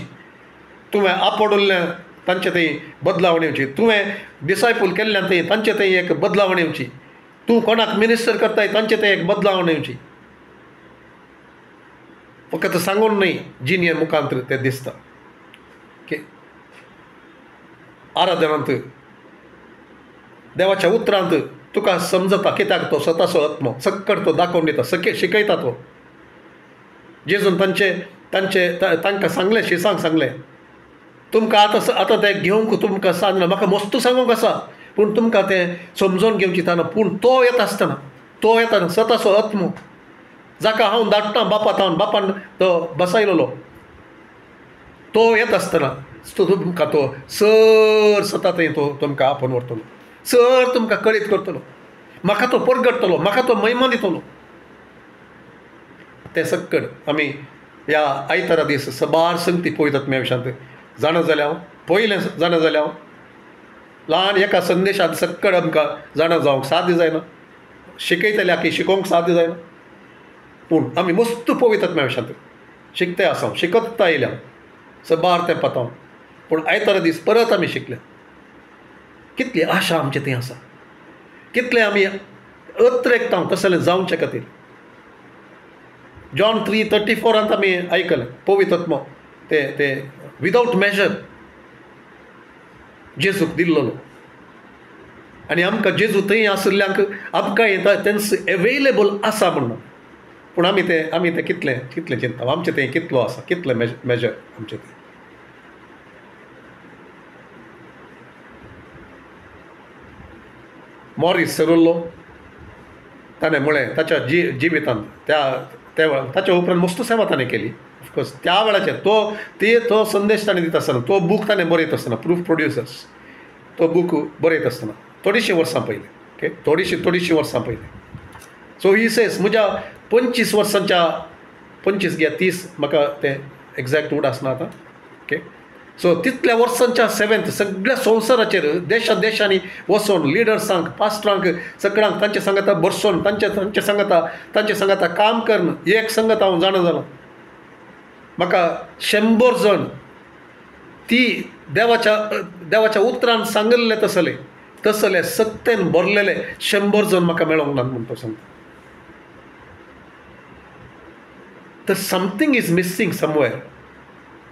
तुवें आपडुल्लें तांचे थंय बदलावणी येवची तुवें डिसायपूल केल्ल्यान थंय तांचे थंय एक बदलावणी येवची तूं कोणाक मिनिस्टर करताय तांचे थंय एक बदलावणी येवची फकत सांगून न्ही जिनियर मुखांतर तें दिसता की आराधनांत देवाच्या उतरांत तुका समजता कित्याक तो स्वताचो आत्मो सक्कड तो दाखोवन दिता शिकयता तो. जेजून तांकां सांगलें शिसांक सांगलें तुमकां आतां तें घेवंक तुमकां सांगलें म्हाका मस्त सांगूंक आसा पूण तुमकां तें समजोवन घेवची ताना पूण तो येता आसतना स्वताचो आत्मो जाका हांव धाडटां बापान तो बसयलोलो तो येता आसतना तुमकां तो सर सता थंय तो तुमकां आपोवन व्हरतलो सर तुमकां कळीत करतलो म्हाका तो परगडटलो म्हाका तो महिमा दितलो. ते सक्कड आमी ह्या आयतारा दीस सबार संगती पळयतात मेवशांत जाणा जाल्यार पयलें जाणा जाल्यार ल्हान एका संदेशांत सक्कड आमकां जाणा जावंक साध्य जायना शिकयतल्या की शिकोवंक साध्य जायना पूण आमी मस्त पळयतात मेवशांत शिकते आसा शिकता येयल्या सबार तें पताव पूण आयतारा दीस परत आमी शिकले कितली आशा आमचें थंय आसा कितलें आमी अत्रेकता तसलें जावचे खातीर. जॉन 3:34 आमी आयकलें पवित्र आत्मो ते विदावट मेजर जेजूक दिल्लो आनी आमकां जेजू थंय आशिल्ल्यांक आमकां येता तेन्स एवेलेबल आसा म्हणून पूण आमी तें कितलें चिंतता आमचें थंय कितलो आसा कितलें मेजर आमचें थंय. मॉरिस सेरुल्लो ताणें म्हळें ताच्या जिवितांत ताच्या उपरांत मस्त सेवा ताणें केली ऑफकोर्स त्या वेळाचेर तो संदेश ताणें दिता आसतना तो बूक ताणें बरयत आसतना प्रूफ प्रोड्युसर्स तो बूक बरयत आसतना थोडीशीं वर्सां पयलीं ओके थोडीशीं वर्सां पयलीं. सो ही सेस म्हज्या 25 वर्सांच्या 25 म्हाका तें एग्जॅक्ट वूड आसना आतां ओके. सो तितल्या वर्सांच्या सेवेंथ सगळ्या संवसाराचेर देशांनी वचोन लिडर्सांक पास्टरांक सगळ्यांक तांचे सांगाता बसोन तांचे सांगाता काम करन एक संगत हांव जाणा जालां म्हाका 100 जण ती देवाच्या उतरान सांगिल्ले तसले सत्तेन भरलेले 100 जण म्हाका मेळोंक नात म्हूण तो सांगता. तर समथींग इज मिसींग समवेअर.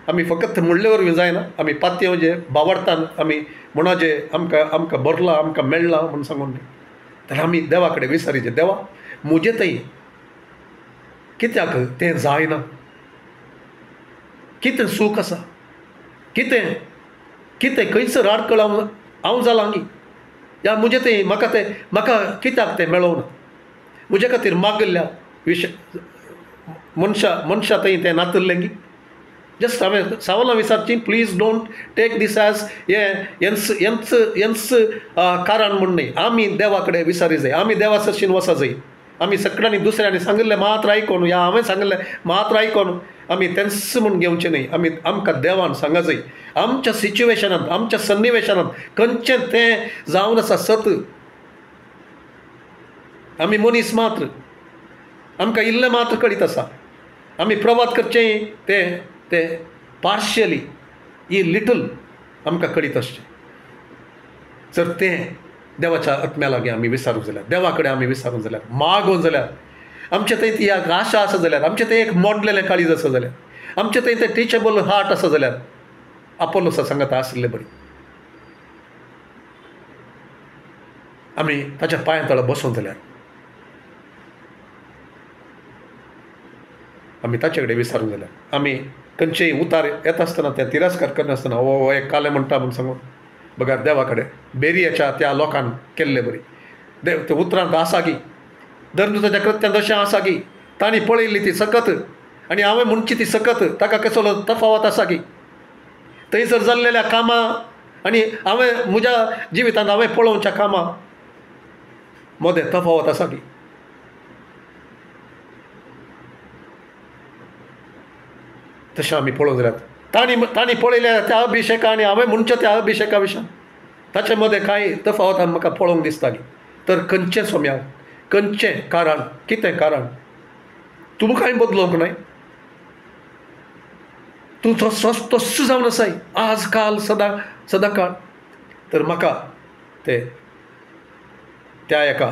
आमी फकत म्हणले वरवीं जायना आमी पातयें जे बावडटान आमी म्हणा जे आमकां भरला आमकां मेळ्ळा म्हूण सांगून न्ही तर आमी देवा कडेन विचारीचे देवा म्हजें थंय कित्याक तें जायना कितें सूख आसा कितें खंयसर आडखळ हांव जालां गी या म्हजें थंय म्हाका कित्याक तें मेळोवना म्हजे खातीर मागल्या मनशा थंय तें नातल्लें गी. जस्ट हांवें सवालां विचारचीं please don't take this as हेंच कारण म्हण न्ही आमी देवा कडेन विचारी जाय आमी देवा सरशीन वचा जाय आमी सगळ्यांनी दुसऱ्यांनी सांगिल्लें मात्र आयकोन या हांवें सांगिल्लें मात्र आयकोन आमी तेंच म्हूण घेवचें न्ही आमकां देवान सांगा जाय आमच्या सिच्युएशनांत आमच्या सन्निवेशनांत खंयचें तें जावन आसा सत आमी मनीस मात्र आमकां इल्लें मात्र कळीत आसा आमी प्रवाद करचें ते पार्शियली लिटल आमकां कळीत आसचें जर तें देवाच्या आत्म्या लागीं आमी विचारूंक जाल्यार देवा कडेन आमी विचारूंक जाल्यार मागूंक जाल्यार आमचे थंय ती आशा आसा जाल्यार आमचें थंय एक मोडलेलें काळीज आसा जाल्यार आमचें थंय तें टिचेबल हार्ट आसा जाल्यार आपोलोसा सांगता आसलें बरी आमी ताच्या पांया तळा बसूंक जाल्यार आमी ताचे कडेन विचारूंक जाल्यार आमी खंयचेय उतार येता आसतना ते तिरस्कार करनासतना हो एक कालें म्हणटा म्हूण सांगून बघा देवा कडेन बेरियाच्या त्या लोकांन केल्ले बरी ते उतरांत आसा की धर्मताच्या कृत्यान तशें आसा की तांणी पळयल्ली ती सकत आनी हांवें म्हणची ती सकत ताका कसलो तफावत आसा की थंयसर जाल्लेल्या कामां आनी हांवें म्हज्या जिवितांत हांवें पळोवच्या कामां मदें तफावत आसा की तशें आमी पळोवंक जाल्यार तांणी पळयल्या त्या अभिशेका आनी हांवें म्हणच्या त्या अभिशेका विशयान ताचे मदें कांय तफावत म्हाका पळोवंक दिसता तर खंयचें सोम्याक खंयचें कारण कितें कारण तूं कांय बदलोवंक नाय तूं तस्सो जावन आसाय आज काल सदां काळ तर म्हाका त्या एका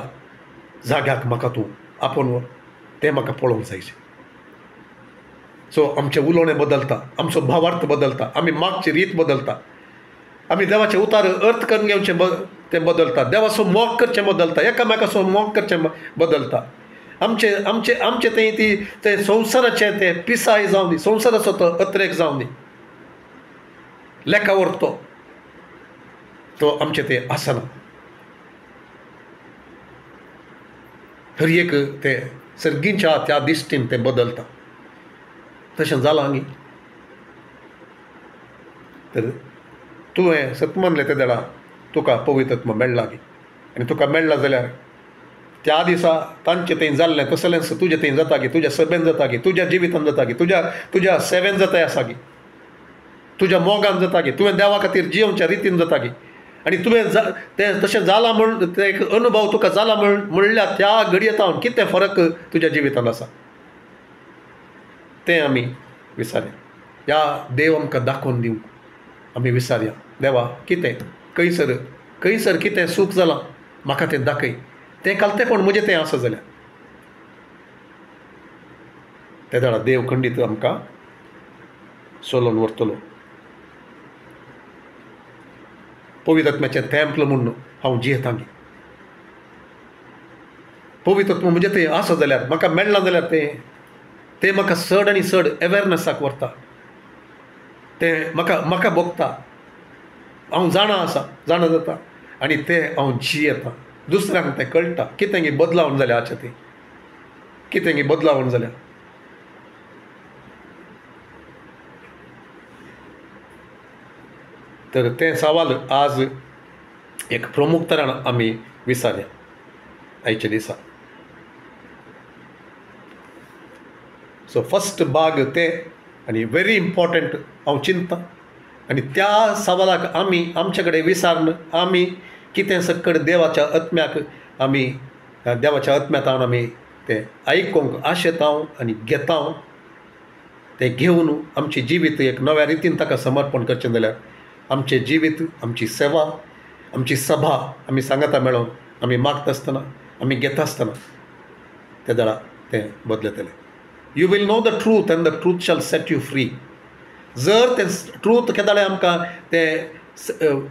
जाग्याक म्हाका तूं आपोवन व्हर तें म्हाका पळोवंक जायचें सो आमचें उलोवणें बदलता, आमचो भावार्थ बदलता, आमी मागची रीत बदलता, आमी देवाचे उतार अर्थ करून घेवचें तें बदलता, देवाचो मोग करचें बदलता, एकामेकाचो मोग करचें बदलता. आमचे आमचे आमचे ते संवसाराचें तें पिसाय जावं दी, संवसाराचो तो अत्रेक जावं दी, लेखा उरतो तो आमचें तें आसना. हर एक तें सर्गींच्या त्या दिश्टीन तें बदलता. तशें जालां न्ही. तर तुवें सतमनलें त्या देडा तुका पवित्र आत्मा मेळ्ळा गी, आनी तुका मेळ्ळा जाल्यार त्या दिसा तांचे थंय जाल्लें तसलेंच तुजें थंय जाता गी, तुज्या सभेन जाता गी, तुज्या जिवितान जाता गी, तुज्या सेवेन जाताय आसा गी, तुज्या मोगान जाता गी, तुवें देवा खातीर जियोवच्या रितीन जाता गी. आनी तुवें तें तशें जालां म्हण तें एक अनुभव तुका जाला म्हणल्यार त्या घडयेंतावन कितें फरक तुज्या जिवितान आसा तें आमी विचारया. ह्या देव आमकां दाखोवन दिवंक आमी विचारया, देवा कितें खंयसर कितें सूख जालां म्हाका तें दाखय, तें कालतेपण म्हजें तें आसा जाल्यार त्या दाडा देव खंडीत आमकां सोलोवन व्हरतलो. पवित्र आत्म्याचें तेंपल म्हणून हांव जियेतां गी. पवित्र आत्मा म्हणजे तें आसा जाल्यार म्हाका मेळना जाल्यार तें म्हाका चड आनी चड अवेरनसाक व्हरता. तें म्हाका भोगता, हांव जाणा जाता आनी तें हांव जियेतां. दुसऱ्यांक तें कळटा कितें गी बदलावण जाल्या हाचें तें कितें गी बदलावण जाल्या. तर तें सवाल आज एक प्रमुख तरान आमी विचारया आयच्या दिसा. सो फस्ट भाग तें आनी व्हेरी इम्पॉर्टंट हांव चिंततां. आनी त्या सवालाक आमी आमचे कडेन विचारन आमी कितें सक्कड देवाच्या आत्म्याक आमी देवाच्या आत्म्यांतान आमी तें आयकूंक आशेतां आनी घेतां. तें घेवन आमची जिवीत एक नव्या रितीन ताका समर्पण करचें जाल्यार आमचें जिवीत, आमची सेवा, आमची सभा आमी सांगाता मेळोन आमी मागता आसतना आमी घेता आसतना त्या दाडा तें बदलतलें. You will know the truth and the truth shall set you free. जर तें ट्रूथ केदाळे आमकां तें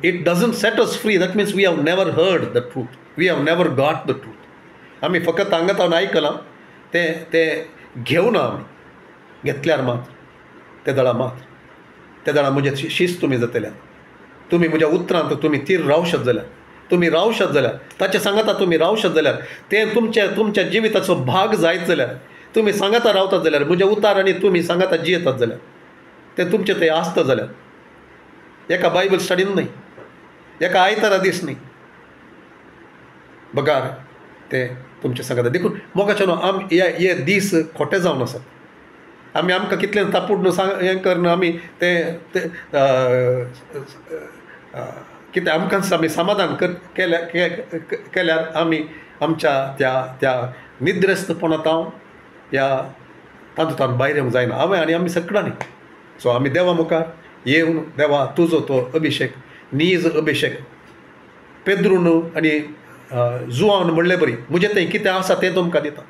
it doesn't set us free, that means we have never heard the truth, we have never got the truth. आमी फकत हांगातावन आयकलां तें घेवना आमी. घेतल्यार मात त्या दाडा म्हजें शिस्त तुमी जातल्या. तुमी म्हज्या उतरांत तुमी तीर रावशात जाल्यार ताचे सांगाता तुमी रावशात जाल्यार तें तुमच्या जिविताचो भाग जायत जाल्यार तुमी सांगाता रावतात जाल्यार म्हज्या उतार आनी तुमी सांगाता जियेतात जाल्यार तें तुमचें तें आसता जाल्यार एका बायबल स्टडीन न्हय, एका आयतारा दीस न्हय, बगार तें तुमचें सांगाता. देखून मोगाचें न्हू हे दीस खोटे जावन आसात. आमी आमकां कितलें तापूड हें करना आमी तें कितें आमकां आमी समाधान केल्यार आमी आमच्या त्या निद्रस्तपणांतां ह्या तातूंतल्यान भायर येवंक जायना हांवें आनी आमी सगळ्यांनी. सो आमी देवा मुखार येवन देवा तुजो तो अभिशेक, नीज अभिशेक पेद्रून आनी जुवान म्हणलें बरी म्हजें तें कितें आसा तें तुमकां दिता.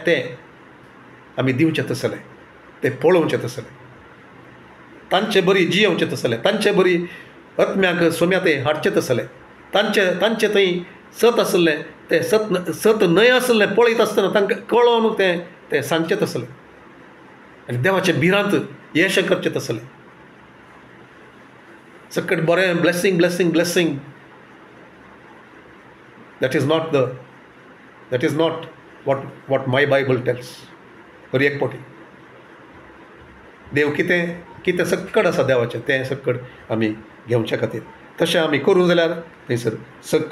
तें आमी दिवचें तसलें, तें पळोवचें तसलें, तांचे बरी जियोवचें तसलें, तांचे बरी आत्म्याक सोम्या तें हाडचें तसलें, तांचे थंय सत आसलें तें सत न्हय आसलें पळयत आसतना तांकां कळोवन तें सांगचें तसलें आनी देवाच्या भिरांत येशें करचें तसलें. सकट बरें blessing that is not what my Bible tells. हर एक पोटी देव कितें सक्कड आसा देवाचें तें सक्कड आमी घेवच्या खातीर तशें आमी करूं जाल्यार थंयसर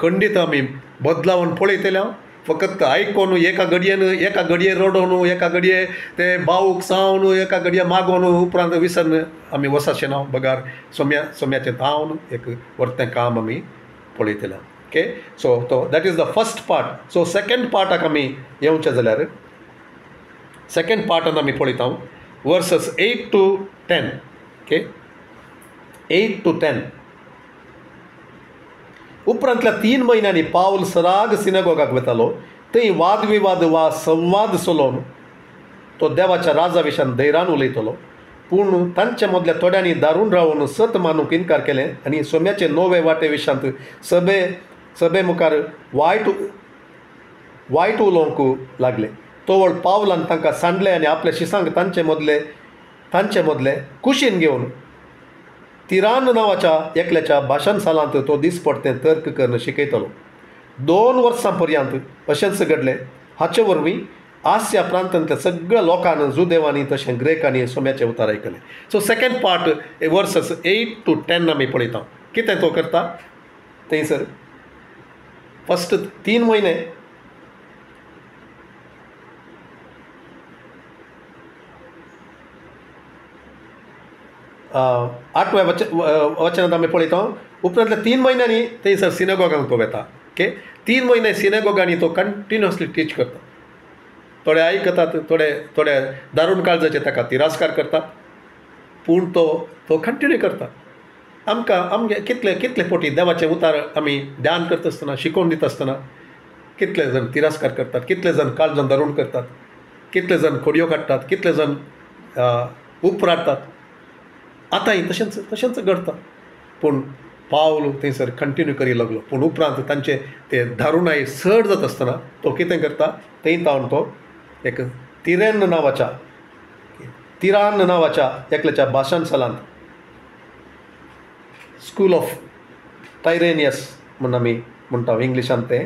खंडीत आमी बदलावन पळयतले. फकत आयकोन एका घडये रडोवन एका घडये तें भावूक सावन एका घडये मागोवन उपरांत विसरन आमी वसाचें ना. बगार सोम्याचें धांवन एक वर्तें काम आमी पळयतलें. ओके, सो तो that is the first part. So second पार्टाक आमी येवचें जाल्यार सेकेंड पार्टान आमी पळयता वर्सेस 8 to 10. Okay, 8 to 10. उपरांतल्या 3 म्हयन्यांनी पावल सराग सिनेगोगाक वतालो. थंय वादविवाद वा संवाद चलोवन तो देवाच्या राजा विशयान धैर्यान उलयतलो. पूण तांचे मदल्या थोड्यांनी दारून रावून सत मानूंक इन्कार केलें आनी सोम्याचे नवे वाटे विशयांत सभे मुखार वायट उलोवंक लागले. तोवळ पावलान तांकां सांडले आनी आपल्या शिसांक तांचे मदले कुशीन घेवन तिरान नांवाच्या एकल्याच्या भाशणशालांत तो दिसपट्टें तर्क करून शिकयतलो. 2 वर्सां पर्यंत अशेंच घडलें. हाचे वरवीं आसिया प्रांतांतल्या सगळ्या लोकांनी जुदेवांनी तशें ग्रेकांनी सोम्याचे उतार आयकले. So second part versus 8 to 10 आमी पळयता. कितें तो करता थंयसर फस्ट 3 म्हयने आठव्या वचनांत आमी पळयता. उपरांतल्या 3 म्हयन्यांनी थंयसर सिनेगॉगांक तो वेता. ओके, 3 म्हयने सिनेगॉगांनी तो कंटिन्युअसली टीच करता. थोडे आयकतात, थोडे दारूण काळजाचे ताका तिरास्कार करतात, पूण तो कंटिन्यू करता. आमगे कितले पोटी देवाचे उतार आमी ध्यान करता आसतना, शिकोवन दिता आसतना कितले जण तिरास्कार करतात, कितले जण काळजान दारूण करतात, कितले जण खोडयो काडटात, कितले जण उपराडटात. आतांय तशेंच घडता. पूण पावल थंयसर कंटिन्यू करी लागलो. पूण उपरांत तांचे ते दारुणाय चड जाता आसतना तो कितें करता, थंय तावन तो एक तिरान नांवाच्या एकल्याच्या भाशणशालांत स्कूल ऑफ टायरेनियस म्हणून आमी म्हणटा इंग्लिशांत तें,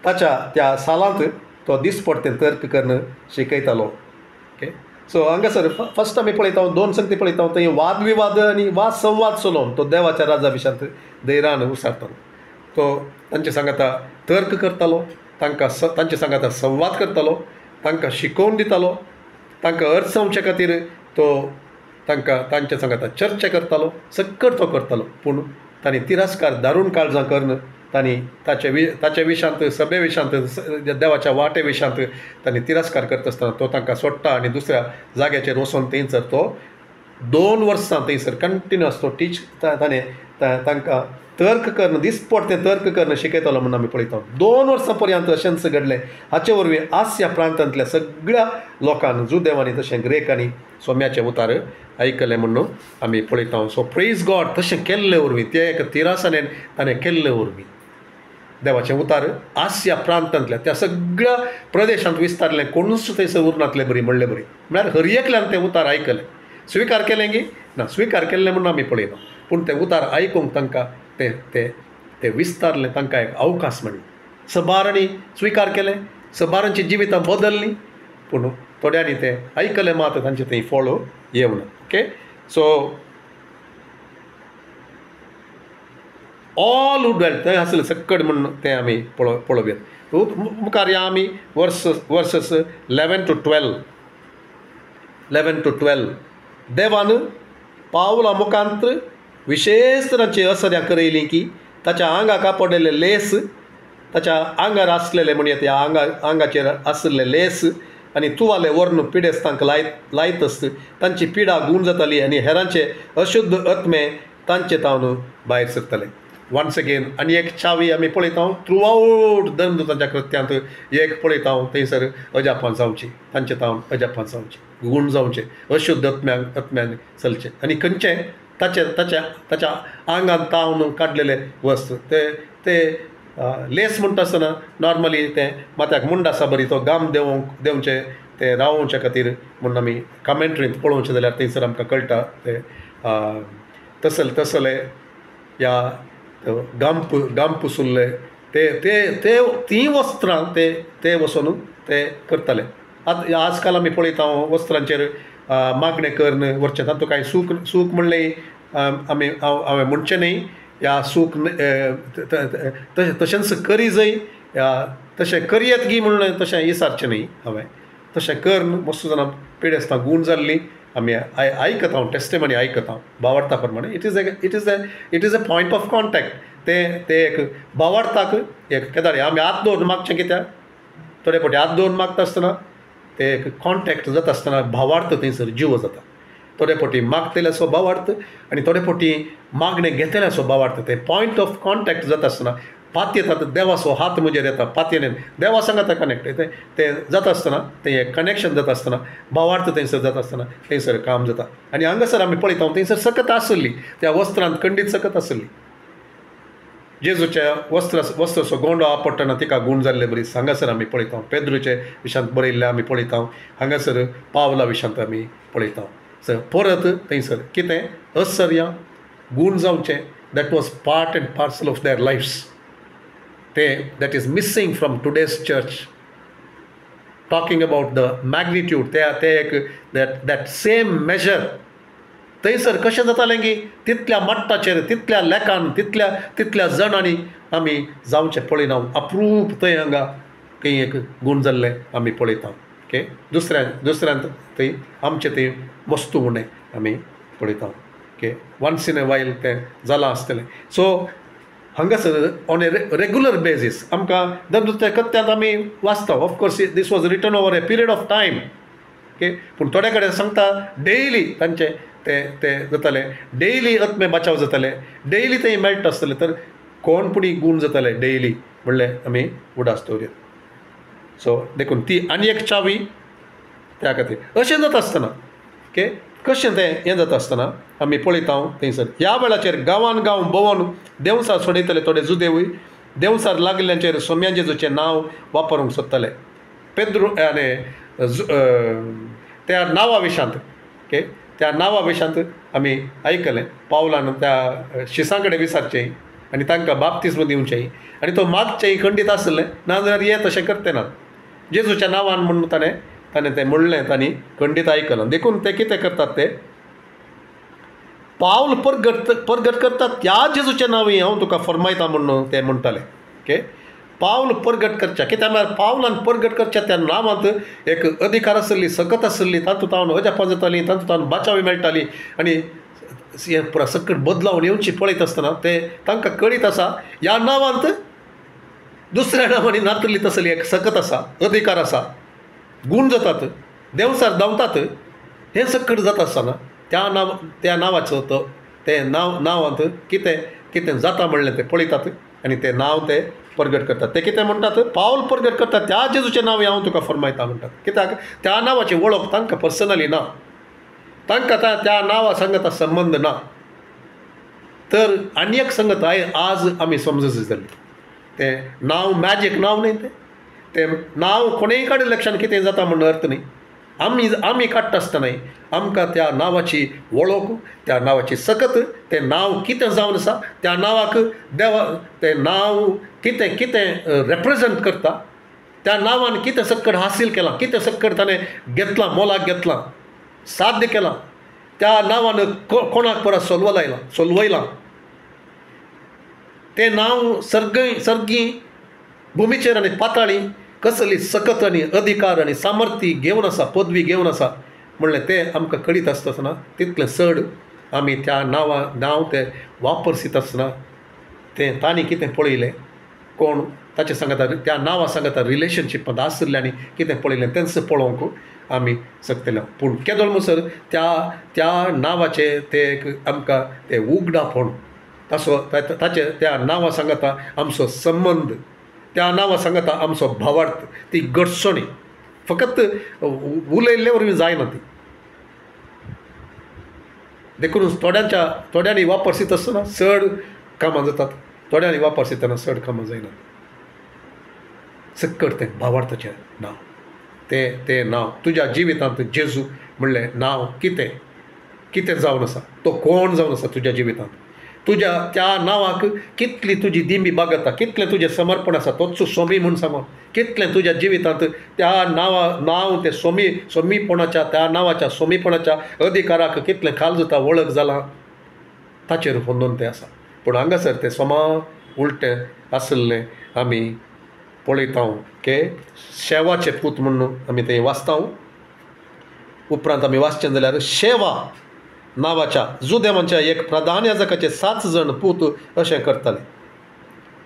त्या सालांत तो दिसपट्टें तर्क करून शिकयतालो. ओके, सो हांगासर फस्ट आमी पळयता 2 संगती पळयता. थंय वाद विवाद आनी वाद संवाद चलोवन तो देवाच्या राजा विशयांत धैर्यान उसारतालो. तो तांचे सांगाता तर्क करतालो, तांचे सांगाता संवाद करतालो, तांकां शिकोवन दितालो, तांकां अर्थ समचे खातीर तो तांचे सांगाता चर्चा करतालो. सक्कड तो करतालो. पूण तांणी तिरास्कार दारूण काळजां करून तांणी ताचे विशयांत, सभे विशयांत, देवाच्या वाटे विशयांत तांणी तिरास्कार करता आसतना तो तांकां सोडटा आनी दुसऱ्या जाग्याचेर वचून थंयसर तो 2 वर्सां थंयसर कंटिन्युअस तो टीच ताणें तांकां तर्क करून दिसपट्टें तर्क करून शिकयतालो म्हणून आमी पळयता. 2 वर्सां पर्यंत अशेंच घडलें. हाचे वरवीं आसिया प्रांतांतल्या सगळ्या लोकांनी जुदेवांनी तशें ग्रेकांनी सोम्याचे उतार आयकले म्हणून आमी पळयता. So praise God. तशें केल्ले वरवीं ते एक तिरासानेन ताणें केल्ले वरवीं देवाचें उतार आसिया प्रांतांतल्या त्या सगळ्या प्रदेशांत विस्तारलें. कोणूच थंयसर उरनातलें बरी म्हणलें बरी. म्हळ्यार हर एकल्यान तें उतार आयकलें. स्विकार केलें गी ना, स्विकार केल्लें म्हणून आमी पळयना, पूण तें उतार आयकूंक तांकां ते विस्तारलें. तांकां एक अवकाश मेळ्ळो. सबारांनी स्विकार केलें, सबारांची जिवितां बदललीं, पूण थोड्यांनी तें आयकलें मात तांचे थंय फॉलो येवना. ओके, सो ऑल हू ड्वेल्ट थंय आसलें सक्कड म्हणून तें आमी पळोवया. मुखार या आमी वर्सस 11 to 12. देवान पावला मुखांत विशेष तरांची असर्यां करयलीं की ताच्या आंगाक आपडिल्ले लेस, ताच्या आंगार आसलेले म्हणजे त्या आंगाचेर आसले लेस आनी तुवाले वर्ण पिडेस्तांक लायत आसत. तांची पिडा गूण जाताली आनी हेरांचे अशुद्ध आत्मे तांचे तावन भायर सरतले. वन्स अगेन आनी एक चावी आमी पळयता थ्रू आउट धर्मदूतांच्या कृत्यांत एक पळयता थंयसर अजापान जावची, तांचे तावन अजापान जावची, गूण जावचे, अशुद्ध आत्म्यान चलचे आनी खंयचे ताच्या आंगान तावन काडलेले वस्त ते लेस म्हणटा आसतना नॉर्मली ते माथ्याक मुंड आसा बरी तो गाम देवचे ते रावोवचे खातीर म्हणून आमी कमेंट्रींत पळोवचें जाल्यार थंयसर आमकां कळटा ते तसले या गाम पुसुल्ले ती वस्त्रां ते वचून ते करताले. आजकाल आमी पळयता वस्त्रांचेर मागणें करून व्हरचें. तातूंत कांय सूक म्हणलें हांवें म्हणचें न्ही, या सूक तशेंच करी जंय तशें करयेत गी म्हणून तशें विचारचें न्ही. हांवें तशें करून मस्त जाणां पिडेस्तां गूण जाल्लीं आमी आयकता, टेस्टिमनी आयकता भावार्था प्रमाणे. It is a point of contact. ते एक भावार्थाक एक केदारी आमी हात दवरून मागचें कित्याक थोडे फावटी हात दवरून मागता आसतना ते एक कॉन्टॅक्ट जाता आसतना भावार्थ थंयसर जीव जाता. थोडे फावटी मागतल्याचो भावार्थ आनी थोडे फावटी मागणें घेतल्याचो भावार्थ. ते पॉयंट ऑफ कॉन्टॅक्ट जाता आसतना पातयेतात देवाचो हात म्हजेर येता पातयेन देवा सांगाता कनेक्ट ते जाता आसतना तें कनेक्शन जाता आसतना भावार्थ थंयसर जाता आसतना थंयसर काम जाता. आनी हांगासर आमी पळयता थंयसर सकत आसली त्या वस्त्रांत खंडीत सकत आसली. जेजूच्या वस्त्राचो गोंडो आपटना तिका गूण जाल्ले बरी हांगासर आमी पळयता. पेद्रूचे विशांत बरयल्ले आमी पळयता. हांगासर पावला विशांत आमी पळयता. परत थंयसर कितें असर्या गूण जावचें that was part and parcel of their lives. ते that is missing from today's church. Talking about the magnitude ते एक दॅट सेम मेजर थंयसर कशें जातालें की तितल्या मट्टाचेर तितल्या लेखान तितल्या जणांनी आमी जावचें पळयना. अप्रूप थंय हांगा खंय एक गूण जाल्लें आमी पळयता. ओके दुसऱ्यांत थंय आमचें थंय मस्तू उणें आमी पळयता. Okay once in a while तें जालां आसतलें. सो हांगासर ऑन ए रेग्युलर बेजीस आमकां दररोजच्या कत्त्यांत आमी वाचता. Of course this was written over a period of time. Okay पूण थोडे कडेन सांगता डेयली तांचे ते जाताले डेयली आत्मे बचाव जाताले डेयली थंय मेळटा आसतलें. तर कोण पुणी गूण जाताले डेयली म्हणलें आमी उडास दवरया. सो देखून ती आनी एक चावी त्या खातीर अशें जाता आसतना ओके कशें तें हें जाता आसतना आमी पळयता थंयसर ह्या वेळाचेर गांवान गांव भोंवन देंवसार सोडयताले थोडे जुदेवूय देंवसार लागल्यांचेर सोम्या जेजूचें नांव वापरूंक सोदताले. पेद्रू त्या नांवा विशांत ओके त्या नांवा विशांत आमी आयकलें पावलान त्या शिसां कडेन विचारचें आनी तांकां बाप्तिस्म दिवचें आनी तो मागचें खंडीत आसलें नाजाल्यार हे तशें करते ना. जेजूच्या नांवान म्हणून ताणें तें म्हणलें तांणी खंडीत आयकलां. देखून ते कितें करतात ते पावल परगट करतात त्या जेजूच्या नांवी हांव तुका फरमायता म्हणून ते म्हणटाले. ओके पावल परगट करच्या कित्याक म्हळ्यार पावलान परगट करच्या त्या नांवांत एक अधिकार आसली सकत आसली तातूंत हांव अजापां जातालीं तातूंत हांव बाचावी मेळटाली आनी पुरा सकट बदलावन येवची पळयत आसतना ते तांकां कळीत आसा ह्या नांवांत दुसऱ्या नांवांनी नातली तसली एक सकत आसा अधिकार आसा गूण जातात देंवसार धांवतात हें सकट जाता आसतना त्या नांवाचो तो ते नांवांत कितें जाता म्हणलें ते पळयतात आनी तें नांव ते परगट करतात. ते कितें म्हणटात पावल परगट करतात त्या जेजूचें नांव हांव तुका फरमायता म्हणटात. कित्याक त्या नांवाची वळख तांकां पर्सनली ना तांकां त्या नांवा सांगता संबंद ना. तर आनी एक संगत आज आमी समजूं जाली तें नांव मॅजीक नांव न्ही तें नांव कोणेय कडेन लक्षांत कितें जाता म्हणून अर्थ न्ही. आमी काडटा आसतना आमकां त्या नांवाची वळख त्या नांवाची सकत तें नांव कितें जावन आसा त्या नांवाक देवा तें नांव कितें रेप्रेजेंट करता त्या नांवान कितें सक्कड हासील केलां कितें सक्कड ताणें घेतलां मोलाक घेतलां साध्य केलां त्या नांवान कोणाक परत सोलवयलां तें नांव सर्गी भुमीचेर आनी पाताळी कसली सकत आनी अधिकार आनी सामर्थ्य घेवन आसा पदवी घेवन आसा म्हणलें तें आमकां कळीत आसतना तितलें चड आमी त्या नांव तें वापरसीत आसतना तें तांणी कितें पळयलें कोण ताचे सांगता त्या नांवा सांगता रिलेशनशिपांत आसलें कितें पळयलें तेंच पळोवंक आमी शकतले. पूण केदोळ म्हणसर त्या नांवाचे ते आमकां तें उगडापण ताचे त्या नांवा सांगता आमचो संबंद त्या नांवा सांगता आमचो भावार्थ ती घडसणी फकत उलयल्ले वरवीं जायना ती. देखून थोड्यांनी वापरसीत आसतना चड कामां जातात थोड्यांनी वापरसीतना चड कामां जायनात. सक्कड तें भावार्थाचें नांव तें नांव तुज्या जिवितांत जेजू म्हणलें नांव कितें जावन आसा तो कोण जावन आसा तुज्या जिवितांत तुज्या त्या नांवाक कितली तुजी दिंबी बागता कितलें तुजें समर्पण आसा तोच सोमी म्हूण सांगून कितलें तुज्या जिवितांत त्या नांव तें सोमीपणाच्या त्या नांवाच्या सोमीपणाच्या अधिकाराक कितलें खाल जाता वळख जालां ताचेर होंदून तें आसा. पूण हांगासर तें सोमा उलटें आसलें आमी पळयता के शेवाचे पूत म्हणून आमी तें वाचता. उपरांत आमी वाचचें जाल्यार शेवा नांवाच्या जुदेवांच्या एक प्रधान याजकाचे 7 जण पूत अशें करताले.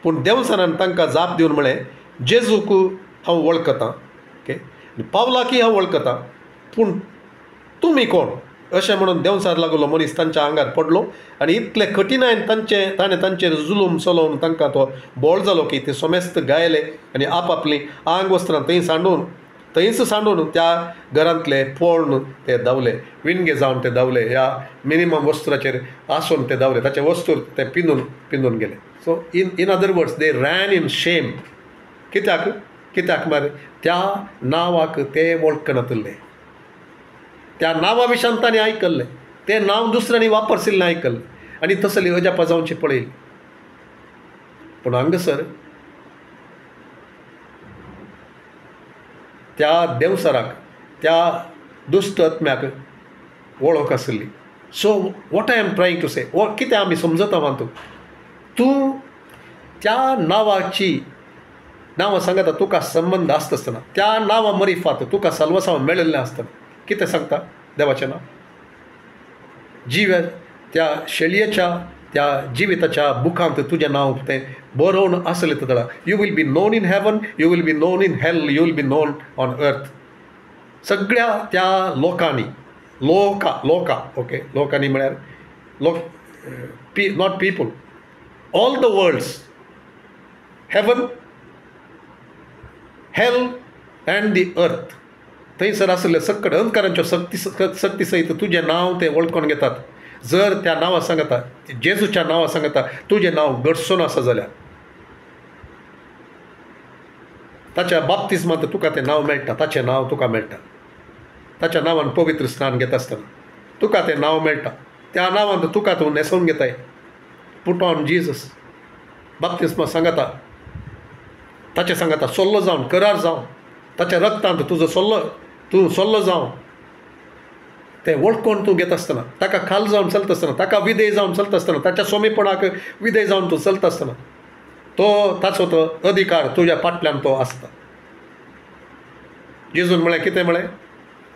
पूण देवसानान तांकां जाप दिवन म्हळें जेजूक हांव वळखतां ओके पावलाकी हांव वळखतां पूण तुमी कोण अशें म्हणून देंवसार लागलो मनीस तांच्या आंगार पडलो आनी इतले कठिनायन ताणें तांचेर जुलूम चलोवन तांकां तो बोळ जालो की ते सोमेस्त गायले आनी आपआपलीं आंग वस्त्रां थंयच सांडून त्या घरांतले पळोवन ते धांवले, विणगे जावन ते धांवले, ह्या मिनिमम वस्त्राचेर आसून ते धांवले, ताचे वस्तूर ते पिंजून गेले. So in other words they ran in शेम. कित्याक मरे त्या नांवाक ते वळखनातले, त्या नांवा विशान ताणें आयकल्लें, तें नांव दुसऱ्यांनी वापरसिल्लें आयकल्लें आनी तसली अजापां जावची पळयली. पूण हांगासर त्या देंवसाराक, त्या दुश्ट आत्म्याक वळख आसली. So what I am trying to say, कितें आमी समजता मातूं, तूं त्या नांवां सांगता तुका संबंद आसता आसतना, त्या नांवां मरिफात तुका साल्वसांव मेळिल्लें आसतना कितें सांगता देवाचें नांव? त्या शेळयेच्या त्या जिविताच्या बुकांत तुजें नांव तें बरोवन आसलें तळा. You will be known in heaven, you will be known in hell, you will be known on earth. सगळ्या त्या लोकांनी ओके, लोकांनी म्हळ्यार not people, all the worlds, heaven, hell and the earth, थंयसर आसले सकट अंधकारांच्यो शक्ती सयत तुजें नांव ते वळखून घेतात. जर त्या नांवां सांगता, जेजूच्या नांवां सांगता तुजें नांव घडसून आसा जाल्यार ताच्या बाप्तिस्मांत तुका तें नांव मेळटा, ताचें नांव तुका मेळटा. ताच्या नांवान पवित्र स्नान घेता आसतना तुका तें नांव मेळटा. त्या नांवान तुका तूं न्हेसोवन घेताय. Put on Jesus. बाप्तिस्मा सांगता, ताचें सांगता सोल्लो जावन, करार जावन, ताच्या रक्तांत तूं सोल्लो जावन तें वळखून तूं घेता आसतना, ताका खाल जावन चलता आसतना, ताका विधेय जावन चलता आसतना, ताच्या सोमीपणाक विधेय जावन तूं चलता आसतना ताचो तो अधिकार तुज्या फाटल्यान तो आसता. जेजून म्हळें, कितें म्हळें,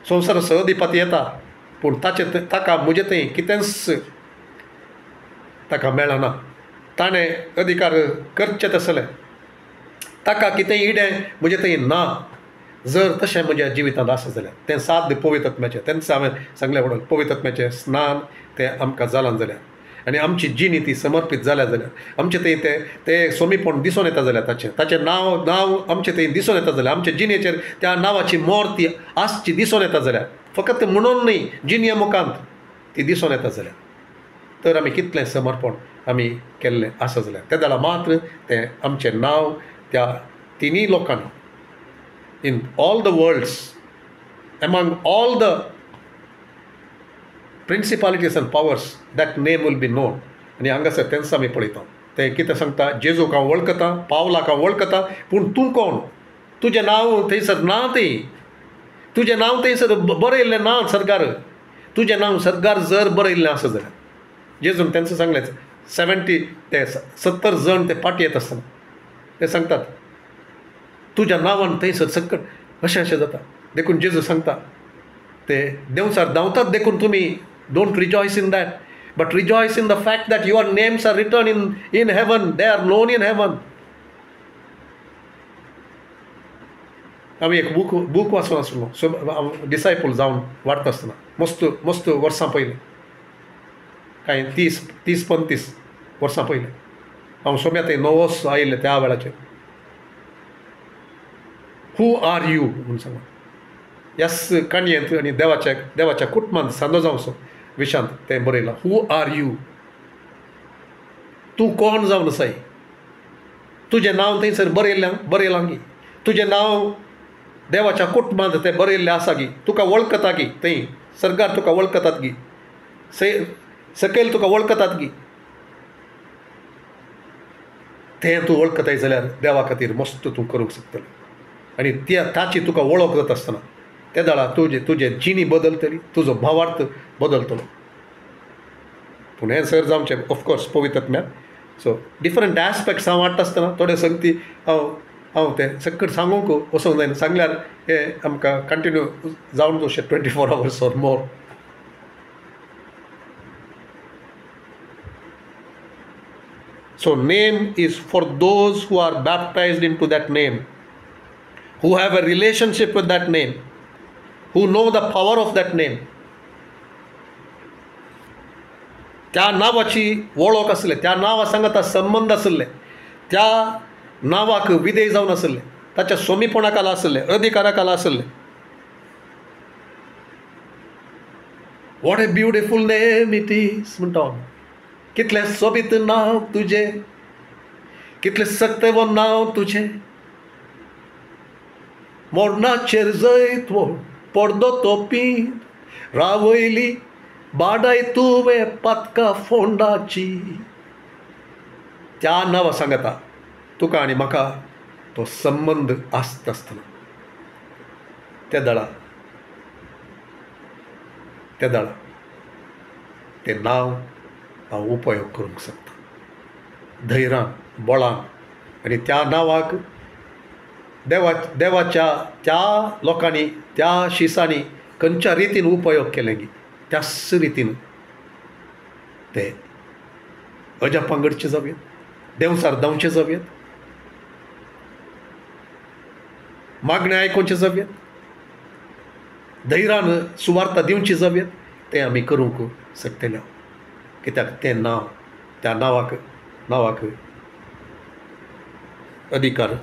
संवसार सहधिपती येता पूण ताका म्हजे थंय कितेंच ताका मेळना. ताणें अधिकार करचें तसलें, ताका कितेंय इडें म्हजे थंय ना. जर तशें म्हज्या जिवितांत आसा जाल्यार तें साध्य पवित्र आत्म्याचें, तेंच हांवें सांगलें म्हणून पवित्र आत्म्याचें स्नान तें आमकां जालां जाल्यार आनी आमची जिणी ती समर्पीत जाल्या जाल्यार, आमचें थंय तें सोमीपण दिसून येता जाल्यार, ताचें नांव आमचें थंय दिसून येता जाल्यार, आमच्या जिणेचेर त्या नांवाची मोर ती आसची दिसून येता जाल्यार, फकत म्हणून न्ही, जिणये मुखांत ती दिसून येता जाल्यार, तर आमी कितलें समर्पण आमी केल्लें आसा जाल्यार त्या जाल्यार मात्र तें आमचें नांव त्या तिनूय लोकांनी in all the worlds, among all the principalities and powers, that name will be known. आनी हांगासर तेंच आमी पळयता. तें कितें सांगता, जेजूक हांव वळखता, पावलाक हांव वळखता, पूण तूं कोण? तुजें नांव थंयसर ना, तुजें नांव थंयसर बरयल्लें ना सर्गार. तुजें नांव सर्गार जर बरयल्लें आसा जाल्यार, जेजून तेंच सांगलें, 70 जण ते पाटी येता आसतना ते सांगतात तुज्या नांवान थंयसर सकट अशें जाता. देखून जेजू सांगता ते देंवसार धांवतात देखून तुमी don't rejoice in that, but rejoice in the fact that your names are written in heaven, they are known in heaven. आमी एक बूक वाचून आसलो, सो डिसायपल जावन वाडटा आसतना मस्त वर्सां पयलीं, कांय 30-35 वर्सां पयलीं हांव सोम्या थंय नवोस आयिल्लें त्या वेळाचेर. हू आर यू म्हणून सांगून ह्याच काणयेंत आनी देवाच्या कुटुंबांत सांदो जावचो विशांत तें बरयलां. हू आर यू, तूं कोण जावन आसाय. तुजें नांव थंयसर बरयलां गी, तुजें नांव देवाच्या कुटुंबांत तें बरयल्लें आसा गी, तुका वळखता गी, थंय सर्गार तुका वळखतात गी, सकयल तुका वळखतात गी. तें तूं वळखताय जाल्यार देवा खातीर मस्त तूं करूंक शकतलें आनी ताची तुका वळख जाता आसतना त्या दाळा तुजे जिणी बदलतली, तुजो भावार्थ बदलतलो. पूण हें सर जावचें ऑफकोर्स पवित्र आत्म्यान. सो डिफरंट एस्पेक्ट्स हांव वाडटा आसतना थोडे संगती हांव तें सकट सांगूंक वचोंक जायना, सांगल्यार हें आमकां कंटिन्यू जावन अशें 24 hours or more. So name is for those who are baptized into that name, who have a relationship with that name, who know the power of that name. त्या नांवाची वळख आसले, त्या नांवा सांगता संबंध आसले, त्या नांवाक विधेय जावन आसले, ताच्या स्वामीपणा खाला आसले, अधिकारा खाला आसले. What A beautiful name it is म्हणटा हांव. कितलें सोबीत नांव तुजें, कितलें सत्य नांव तुजें. मोरणाचेर जैत पडदो तोपीन रावयली बाडाय तुवें पातका फोंडाची. त्या नांवा सांगता तुका आनी म्हाका तो संबंध आसता आसतना त्या दळा तें नांव हांव उपयोग करूंक शकता धैर्यान, बळान. आनी त्या नांवाक देवाच्या त्या लोकांनी, त्या शिसांनी खंयच्या रितीन उपयोग केले गी त्याच रितीन ते अजा पंगडचे जावयेत, देवसार धांवचे जावयेत, मागणे आयकोवचे जावयेत, धैर्यान सुवार्ता दिवची जावयेत. तें आमी करूंक शकतले कित्याक तें नांव, त्या नांवाक अधिकार,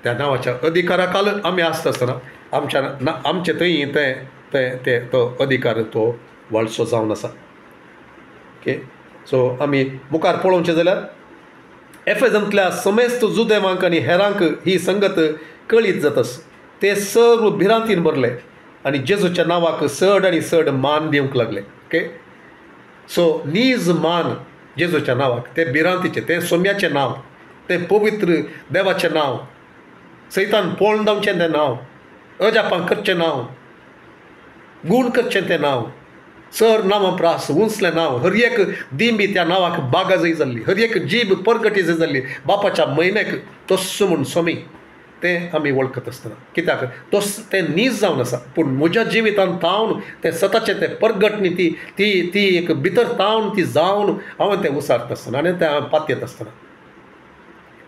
त्या नांवाच्या अधिकारा खाल आमी आसता आसतना आमचे थंय ते तो अधिकार तो वाळसो जावन आसा. ओके, सो आमी मुखार पळोवचें जाल्यार एफेसांतल्या समेस्त जुदेवांक आनी हेरांक ही संगत कळीत जातास. ते सर्व भिरांतीन भरले आनी जेजूच्या नांवाक चड आनी चड मान दिवंक लागले. ओके, सो नीज मान जेजूच्या नांवाक, ते भिरांतीचें, तें सोम्याचें नांव, तें पवित्र देवाचें नांव, सैतान पळोवन धांवचें तें नांव, अजापां करचें नांव, गूण करचें तें नांव, सर नामप्रास उंचलें नांव. हर एक दिंबी त्या नांवाक बागाजय जाल्ली, हर एक जीब परगटी जय जाल्ली बापाच्या महिमेक तस्सो म्हूण सोमी. तें आमी वळखत आसतना कित्याक तें नीज जावन आसा. पूण म्हज्या जिवितांत तावन तें सताचें तें परगट न्ही, ती एक भितर तावन ती जावन हांवें तें उसारता आसतना आनी तें हांवें पातयेत आसतना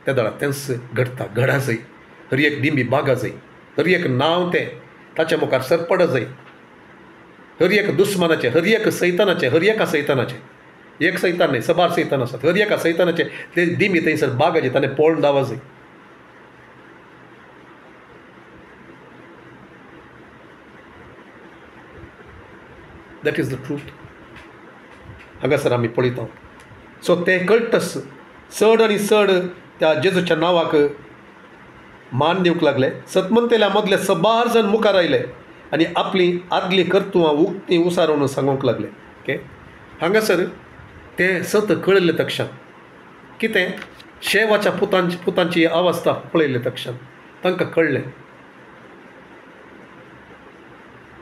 त्या दळा तेंच घडटा, घडा जाय. हर एक दिंबी बागा जाय, हर एक नांव तें ताच्या मुखार सरपडा जाय. हर एक दुस्मानाचें, हर एक सैतानाचें, हर एका सैतानाचें, एक सैतान न्ही, सबार सैतान आसात, हर एका सैतानाचें ते दिंबी थंयसर बागाचे ताणें पळोवन धांवा जाय. That is the truth. हांगासर आमी पळयता. सो तें कळटस चड आनी चड त्या जेजूच्या नांवाक मान दिवंक लागले. सतमंतेल्या मदले सबार जण मुखार आयले आनी आपली आदली कर्तुवां उक्तीं उसारून सांगूंक लागले. ओके, हांगासर तें सत कळयले तक्षण कितें शेवाच्या पुतांची अवस्था पळयले तक्षण तांकां कळ्ळें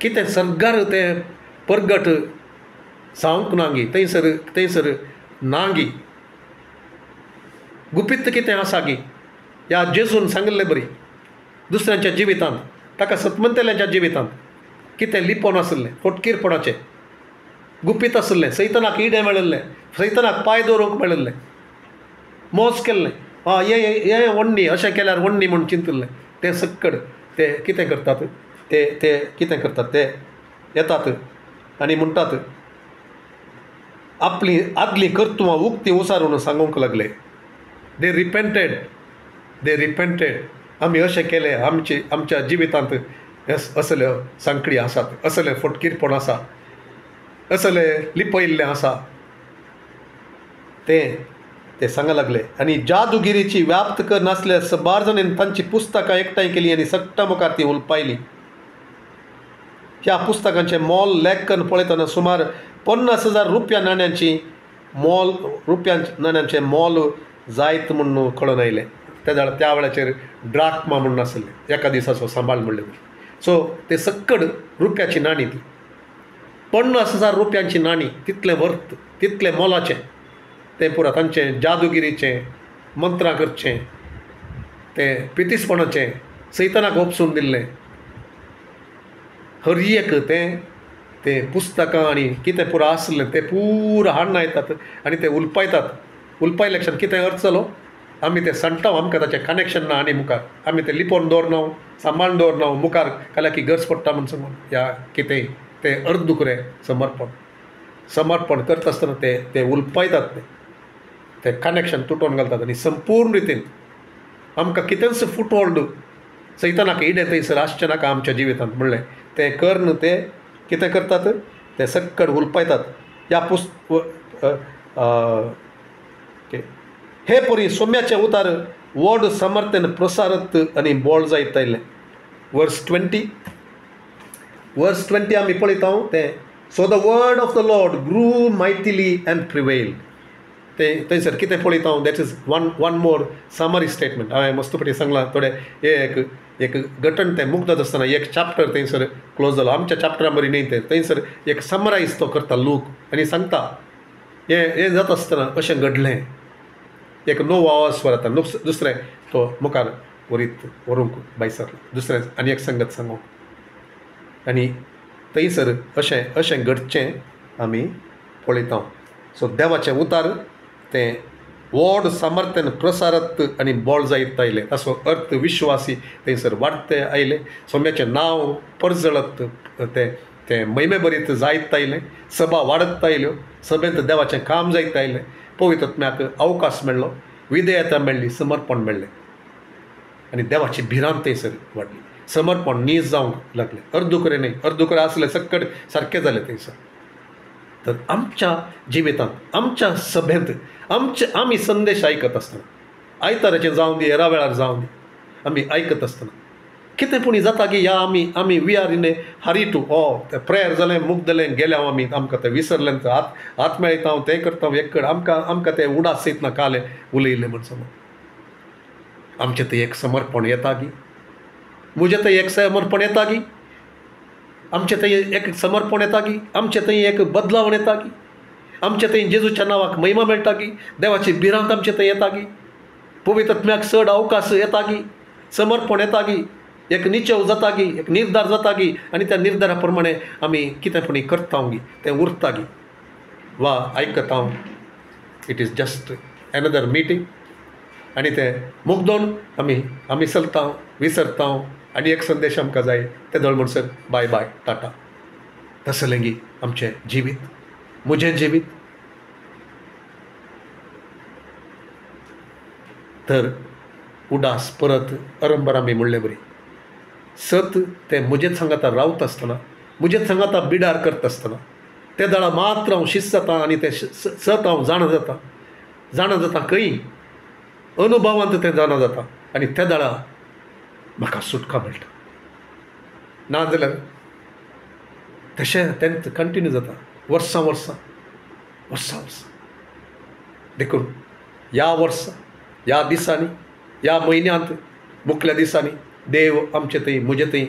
कितें सर्गार तें परगट जावंक नांगी, थंयसर नांगी, गुपित कितें आसा गी. ह्या जेजून सांगलें बरी दुसऱ्यांच्या जिवितांत, ताका सतमंतेल्यांच्या जिवितांत कितें लिपोवन आसलें, फोटकीरपणाचें, गुपीत आसलें, सैतानाक इडें मेळिल्लें, सैतानाक पांय दवरूंक मेळिल्लें, मोज केल्लें. हें वण्णी, अशें केल्यार वण्णी म्हूण चिंतिल्लें. तें सक्कड ते कितें करतात, ते कितें करतात, ते येतात आनी म्हणटात आपली आदली कर्तुवां उक्तीं उसारून सांगूंक लागले. दे रिपेंटेड. आमी अशें केलें, आमच्या जिवितांत असल्यो सांखळी आसात, असलें फटकीरपण आसा, असलें लिपयिल्लें आसा. ते सांगूंक लागले. आनी जादूगिरीची व्याप्त कर नासल्या सबार जाणेन तांची पुस्तकां एकठांय केली आनी सक्ता मुखार ती उलपायली. ह्या पुस्तकांचें मोल लेखन पळयतना सुमार 50,000 रुपया नाण्यांचें मोल जायत म्हणून कळून आयलें. त्या वेळाचेर ड्राक्मा म्हणून आसलें, एका दिसाचो सांबाळ म्हणलें. सो ते सक्कड रुपयाची नाणी, ती 50,000 रुपयांची नाणी, तितलें वर्थ, तितलें मोलाचें तें पुरा. तांचें जादूगिरीचें, मंत्रां करचें, तें पितीसपणाचें, सैतानाक ओपसून दिल्लें, हर एक तें पुस्तकां आनी कितें पुरो आसलें तें पुरो हाडून येतात आनी ते उलपायतात. उलपायले लक्षात कितें अर्थ जालो, आमी तें सांडटा, आमकां ताचें कनेक्शन ना आनी मुखार आमी तें लिपोवन दवरना, सांबाळून दवरना, मुखार काल्यार की गरज पडटा म्हूण सांगून ह्या कितें तें अर्द दुकरें समर्पण. समर्पण करता आसतना ते उलपयतात ते कनेक्शन तुटोवन घालतात आनी संपूर्ण रितीन आमकां कितेंच फुटहोल्ड सैतानाक इडे थंयसर आसचें नाका आमच्या जिवितांत म्हणलें तें कर न्हू ते कितें करतात ते सक्कड उलपयतात. ह्या हे परी सोम्याचें उतार व्हड सामर्थ्यान प्रसारत आनी बोळ जायत आयलें. वर्स 20 आमी पळयता तें so the word of the lord grew mightily and prevailed. ते थंयसर कितें पळयता that is one more summary statement. हांवें मस्तपटी सांगलां थोडे एक गटण तें मुग्धत आसतना एक चॅप्टर थंयसर क्लोज जालो. आमच्या चॅप्टरां बरी न्ही ते थंयसर एक समरायज तो करता लूक आनी सांगता हें जाता आसतना अशें घडलें. एक नवो आवाज स्वरता दुसरें तो मुखार व्हरूंक बायसरलो दुसरें आनी एक संगत सांगूंक आनी थंयसर अशें घडचें आमी पळयता. सो देवाचें उतार तें व्हड सामर्थ्यान प्रसारत आनी बोळ जायत आयलें. ताचो अर्थ विश्वासी थंयसर वाडते आयले. सोम्याचें नांव परजळत तें महिमे बरीत जायत आयलें. सभा वाडत आयल्यो. सभेंत देवाचें काम जायत आयलें. पवित्र आत्म्याक अवकाश मेळ्ळो. विधेयता मेळ्ळी. समर्पण मेळ्ळें आनी देवाची भिरांत थंयसर वाडली. समर्पण नीज जावंक लागलें. अर्दुकरें न्ही अर्दुकरें आसलें सक्कड सारकें जालें थंयसर. तर आमच्या जिवितांत आमच्या सभेंत आमी संदेश आयकत आसतना आयताराचें जावं दी हेरा वेळार जावं दी आमी आयकत आसतना कितें पूण जाता की ह्या आमी we are in a hurry to तें प्रेयर जालें मुग जालें गेल्या आमी आमकां तें विसरलें हात मेळयता तें करता एक कड आमकां तें उडास येतना कालें उलयलें म्हण समज आमचें तें एक समर्पण येता गी म्हजें तें एक समर्पण येता गी आमचें थंय एक समर्पण येता की आमचें थंय एक बदलावण येता की आमचें थंय जेजूच्या नांवाक महिमा मेळटा की देवाची भिरांत आमचें थंय येता की पवित्र आत्म्याक चड अवकाश येता की समर्पण येता की एक निचव जाता की एक निर्धार जाता की आनी त्या निर्धारा प्रमाणे आमी कितें पूण करता गी तें उरता गी वा आयकता. It is just another meeting आनी तें मुग्दोन आमी चलता विसरता आनी एक संदेश आमकां जाय तें दळ म्हणसर बाय बाय टाटा. तसलें गी आमचें जिवीत म्हजें जिवीत. तर उडास परत अरंबर आमी म्हणलें बरी सत तें म्हजेच सांगाता रावता आसतना म्हजेच सांगाता बिडार करता आसतना त्या दळा मात्र हांव शिस्त जाता आनी तें सत हांव जाणा जाता खंय अनुभवांत तें जाणा जाता आनी त्या दळा म्हाका सुटका मेळटा. नाजाल्यार तशें तें कंटिन्यू जाता वर्सां देखून ह्या वर्सा ह्या दिसांनी ह्या म्हयन्यांत मुखल्या दिसांनी देव आमचे थंय म्हजे थंय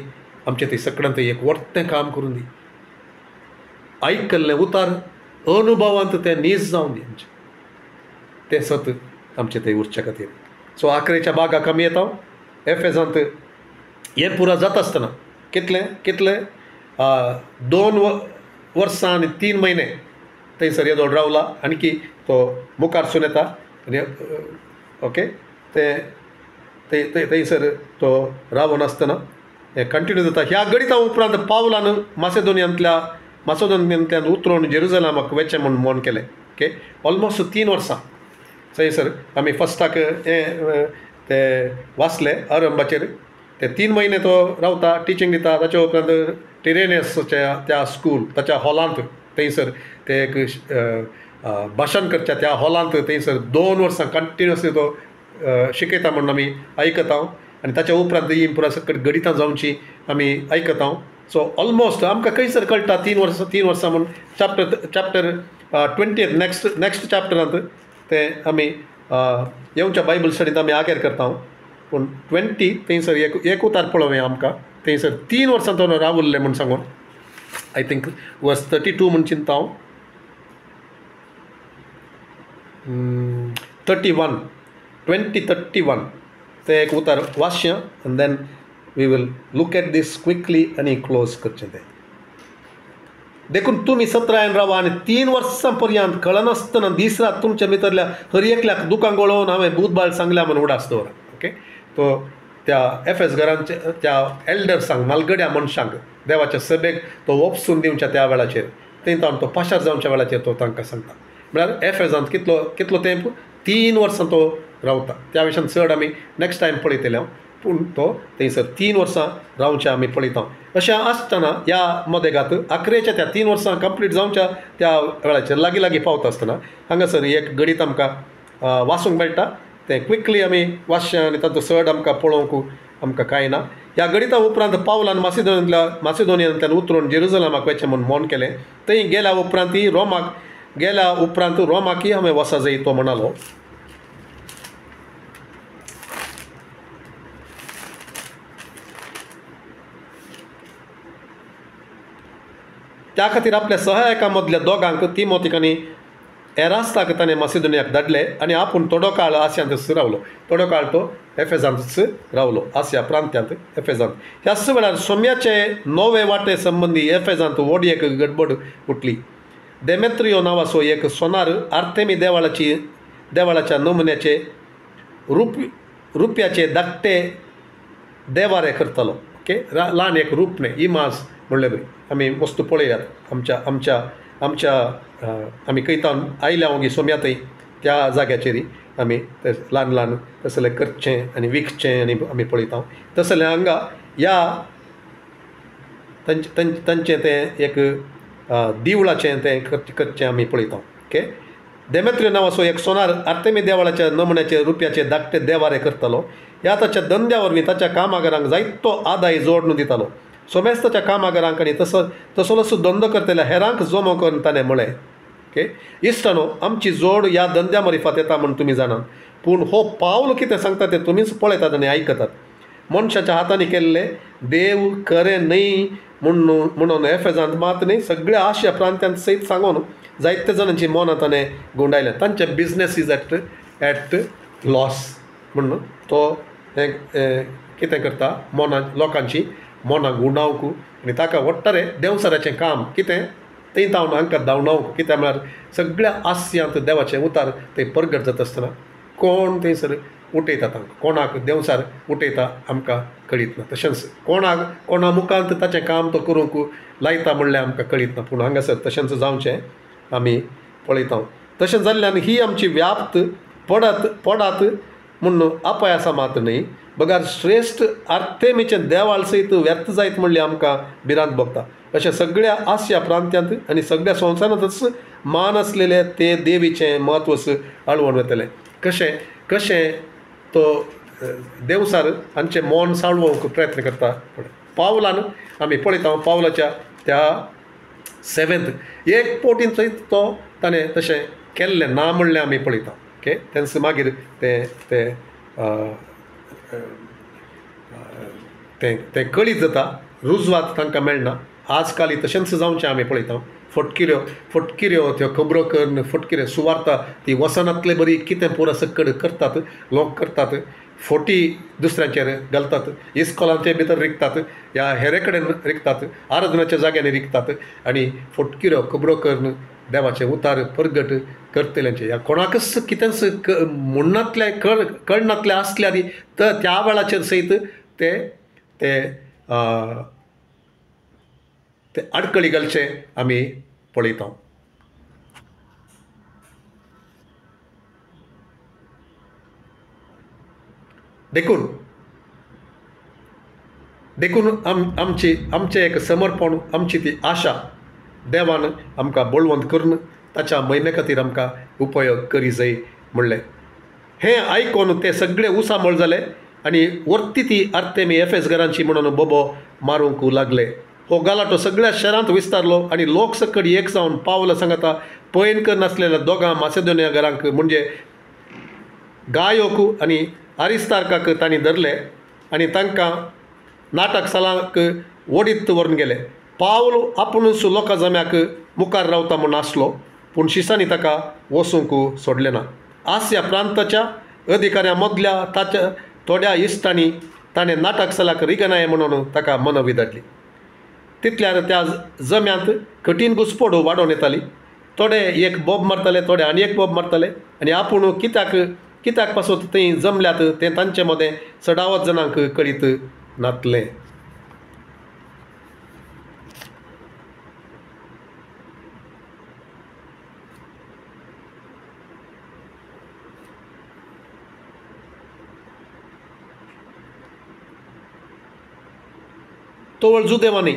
आमचे थंय सगळ्यांत थंय एक व्हडलें काम करून दी. आयकल्लें उतार अनुभवांत तें नीज जावन दी आमचें तें सत आमचे थंय उरचे खातीर. सो आखरेच्या भागाक आमी येता. एफेजांत हें पुरा जाता आसतना कितलें 2 वर्सां आनी 3 म्हयने थंयसर येदोळ रावला आनी तो मुखारसून येता आनी ओके थंयसर तो रावन आसतना हें कंटिन्यू जाता. ह्या गणिता उपरांत पावलान मासेदोनियांतल्यान उतरून जेरुसलेमाक वचचें म्हूण केलें. ओके ऑलमोस्ट 3 वर्सां थंयसर आमी फस्टाक ते वाचले आरंभाचेर ते 3 म्हयने तो रावता टिचींग दिता. ताच्या उपरांत टिरेनियसच्या त्या स्कूल ताच्या हॉलांत थंयसर ते एक भाशण करच्या त्या हॉलांत थंयसर 2 वर्सां कंटिन्युअसली तो शिकयता म्हणून आमी आयकता आनी ताच्या उपरांत ही पुरा सकट गणितां जावची आमी आयकता. सो ऑलमोस्ट आमकां खंयसर कळटा 3 वर्सां म्हणून चॅप्टर 20 नेक्स्ट चॅप्टरांत ते आमी येवच्या बायबल स्टडींत आमी आखेर करता. पूण 20 थंयसर एक उतार पळोवया आमकां थंयसर 3 वर्सां तो रावल्ले म्हूण सांगून आय थिंक वर्स 32 म्हूण चिंता हांव 31 ते एक उतार वाचचें आनी then we will look at this quickly आनी क्लोज करचें तें. देखून तुमी सत्रायन रावा आनी 3 वर्सां पर्यंत कळनासतना दीस रात तुमच्या भितरल्या हर एकल्याक दुखां गळोवन हांवें भूतबाळ सांगल्या म्हूण उडास दवरा. ओके तो त्या एफएस घरांचे त्या एल्डर्सांक मालगड्या मनशांक देवाच्या सभेक तो ओपसून दिवच्या त्या वेळाचेर थंय तो पाशार जावच्या वेळाचेर तो तांकां सांगता. म्हळ्यार एफेजांत कितलो तेंप 3 वर्सां तो रावता. त्या विशयान चड आमी नेक्स्ट टायम पळयतले हांव, पूण तो थंयसर 3 वर्सां रावचें आमी पळयता. अशें आसतना ह्या मोदेगांत अकरेच्या त्या 3 वर्सां कंप्लीट जावच्या त्या वेळाचेर लागीं पावता आसतना हांगासर एक गणीत आमकां वाचूंक मेळटा. तें क्विकली आमी वाचचें आनी तातूंत चड आमकां पळोवंक आमकां कांय ना. ह्या गणिता उपरांत पावलान मासिदोनियांतल्यान उतरून जेरुजलेमाक वचचें म्हूण मोन केलें. थंय गेल्या उपरांत रोमाकय हांवें वसा जाय तो म्हणालो. त्या खातीर आपल्या सहायकां मदल्या दोगांक तिमोथीक आनी एरास्ताक ताणें मासिदोनियाक धाडले आनी आपूण थोडो काळ आसियांतच रावलो. थोडो काळ तो एफेजांतच रावलो, आसिया प्रांत्यांत एफेजांत. ह्याच वेळार सोम्याचे नवे वाटे संबंदी एफेजांत व्हड एक गडबड उठली. देमेत्रियो नांवाचो एक सोनार आर्तेमी देवाळाच्या नमुन्याचे रुपयाचे धाकटे देवारे करतालो. ओके, ल्हान एक रूपणे इमाज म्हणले बरी आमी वस्तू पळयात आमच्या आमी खंयतावन आयल्या ओगी सोम्यातय त्या जाग्याचेर आमी ल्हान तसलें करचें आनी विकचें आनी आमी पळयता. तसलें हांगा ह्या तांचें तें एक दिवळाचें तें करचें आमी पळयता. ओके, देमेत्रियो नांवाचो एक सोनार आर्तेमी देवाळाच्या नमुन्याचे रुपयाचे धाकटे देवारे करतालो. ह्या ताच्या धंद्या वरवीं ताच्या कामागारांक जायतो आदाय जोडून दितालो. सोमेस्ताच्या कामागारांक आनी तसलोच धंदो करतल्या हेरांक जमो करून ताणें म्हळें. ओके, इश्टानो, आमची जोड ह्या धंद्या मरिफात येता म्हूण तुमी जाणात, पूण हो पावल कितें सांगता तें तुमीच पळयतात आनी आयकतात. मनशाच्या हातांनी केल्ले देव खरें न्हय म्हणून एफेजांत मात न्हय सगळ्या आशिया प्रांत्यांत सयत सांगून जायते जाणांची मनां ताणें गुंडायल्या. तांचे बिजनेस इज एट लॉस म्हणून तो कितें करता, लोकांची मनां गुंडावंक आनी ताका वट्टारे देंवसराचें काम कितें थंय तावन हांकां धांवडावंक. कित्याक म्हळ्यार सगळ्या आसियांत देवाचें उतार थंय परगट जाता आसतना कोण थंयसर उठयता तांकां, कोणाक देंवसार उठयता आमकां कळीत ना. तशेंच कोणा मुखांत ताचें काम तो करूंक लायता म्हणल्यार आमकां कळीत ना. पूण हांगासर तशेंच जावचें आमी पळयता. तशें जाल्ल्यान ही आमची व्याप्त पडात म्हणून अपायासा मात न्हय, बगार श्रेश्ठ आर्तेमीचें देवाळ सयत व्यर्थ जायत म्हणली आमकां भिरांत भोगता. अशें सगळ्या आसिया प्रांत्यांत आनी सगळ्या संवसारांतच मान आसलेले ते देवीचें म्हत्वस आळवण वतलें. कशें तो देवसार हांचें मोन साळोवंक प्रयत्न करता. पावलान आमी पळयता पावलाच्या त्या 7th एक पोटीन सयत तो ताणें तशें केल्लें ना म्हणलें आमी पळयता. ओके, तेन्स मागीर तें कळीत जाता, रुजवात तांकां मेळना. आज काली तशेंच जावचें आमी पळयता. फटकिऱ्यो त्यो खबरो करून फटकिऱ्यो सुवार्ता ती वसनांतले बरी कितें पुरा सकड करतात, लोक करतात, फोटी दुसऱ्यांचेर घालतात, इस्कॉलांचे भितर रिकतात, ह्या हेरे कडेन रिकतात, आराधनाच्या जाग्यांनी रिकतात आनी फटकिऱ्यो खबरो करून देवाचें उतार परगट करतल्यांचे ह्या कोणाकच कितेंच म्हणनातले कळनातले आसल्यार तर त्या वेळाचेर सयत ते आडकळी घालचें आमी पळयता. देखून आमचें एक समर्पण, आमची ती आशा देवान आमकां बळवंत करून ताच्या महिमे खातीर आमकां उपयोग करी जाय म्हणलें. हें आयकून ते सगळे उसामळ जाले आनी वर्ती ती आर्तेमी एफेसकारांची म्हणून बोबो मारूंक लागले. हो गालाटो सगळ्या शहरांत विस्तारलो आनी लोक सकड एक जावन पावला सांगता पयणकर नासलेल्या दोगां मासेदोनियाकारांक म्हणजे गायोक आनी आरिस्तार्काक तांणी धरले आनी तांकां नाटकसालांक ओडीत व्हरून गेले. पावल आपुणूच लोकां जम्याक मुखार रावता म्हूण आसलो, पूण शिसांनी ताका वचूंक सोडलें ना. आसिया प्रांताच्या अधिकाऱ्यां मदल्या ताच्या थोड्या इश्टांनी ताणें नाटकसालाक रिगनाय म्हणून ताका मनवी धाडली. तितल्यार त्या जम्यांत कठीण घुसपड वाडोवन येताली. थोडे एक बोब मारताले, थोडे आनी एक बोब मारताले आनी आपूण कित्याक पासून थंय जमल्यात तें तांचे मदें चडावत जाणांक कळीत नासलें. तोवळ जुदेवानी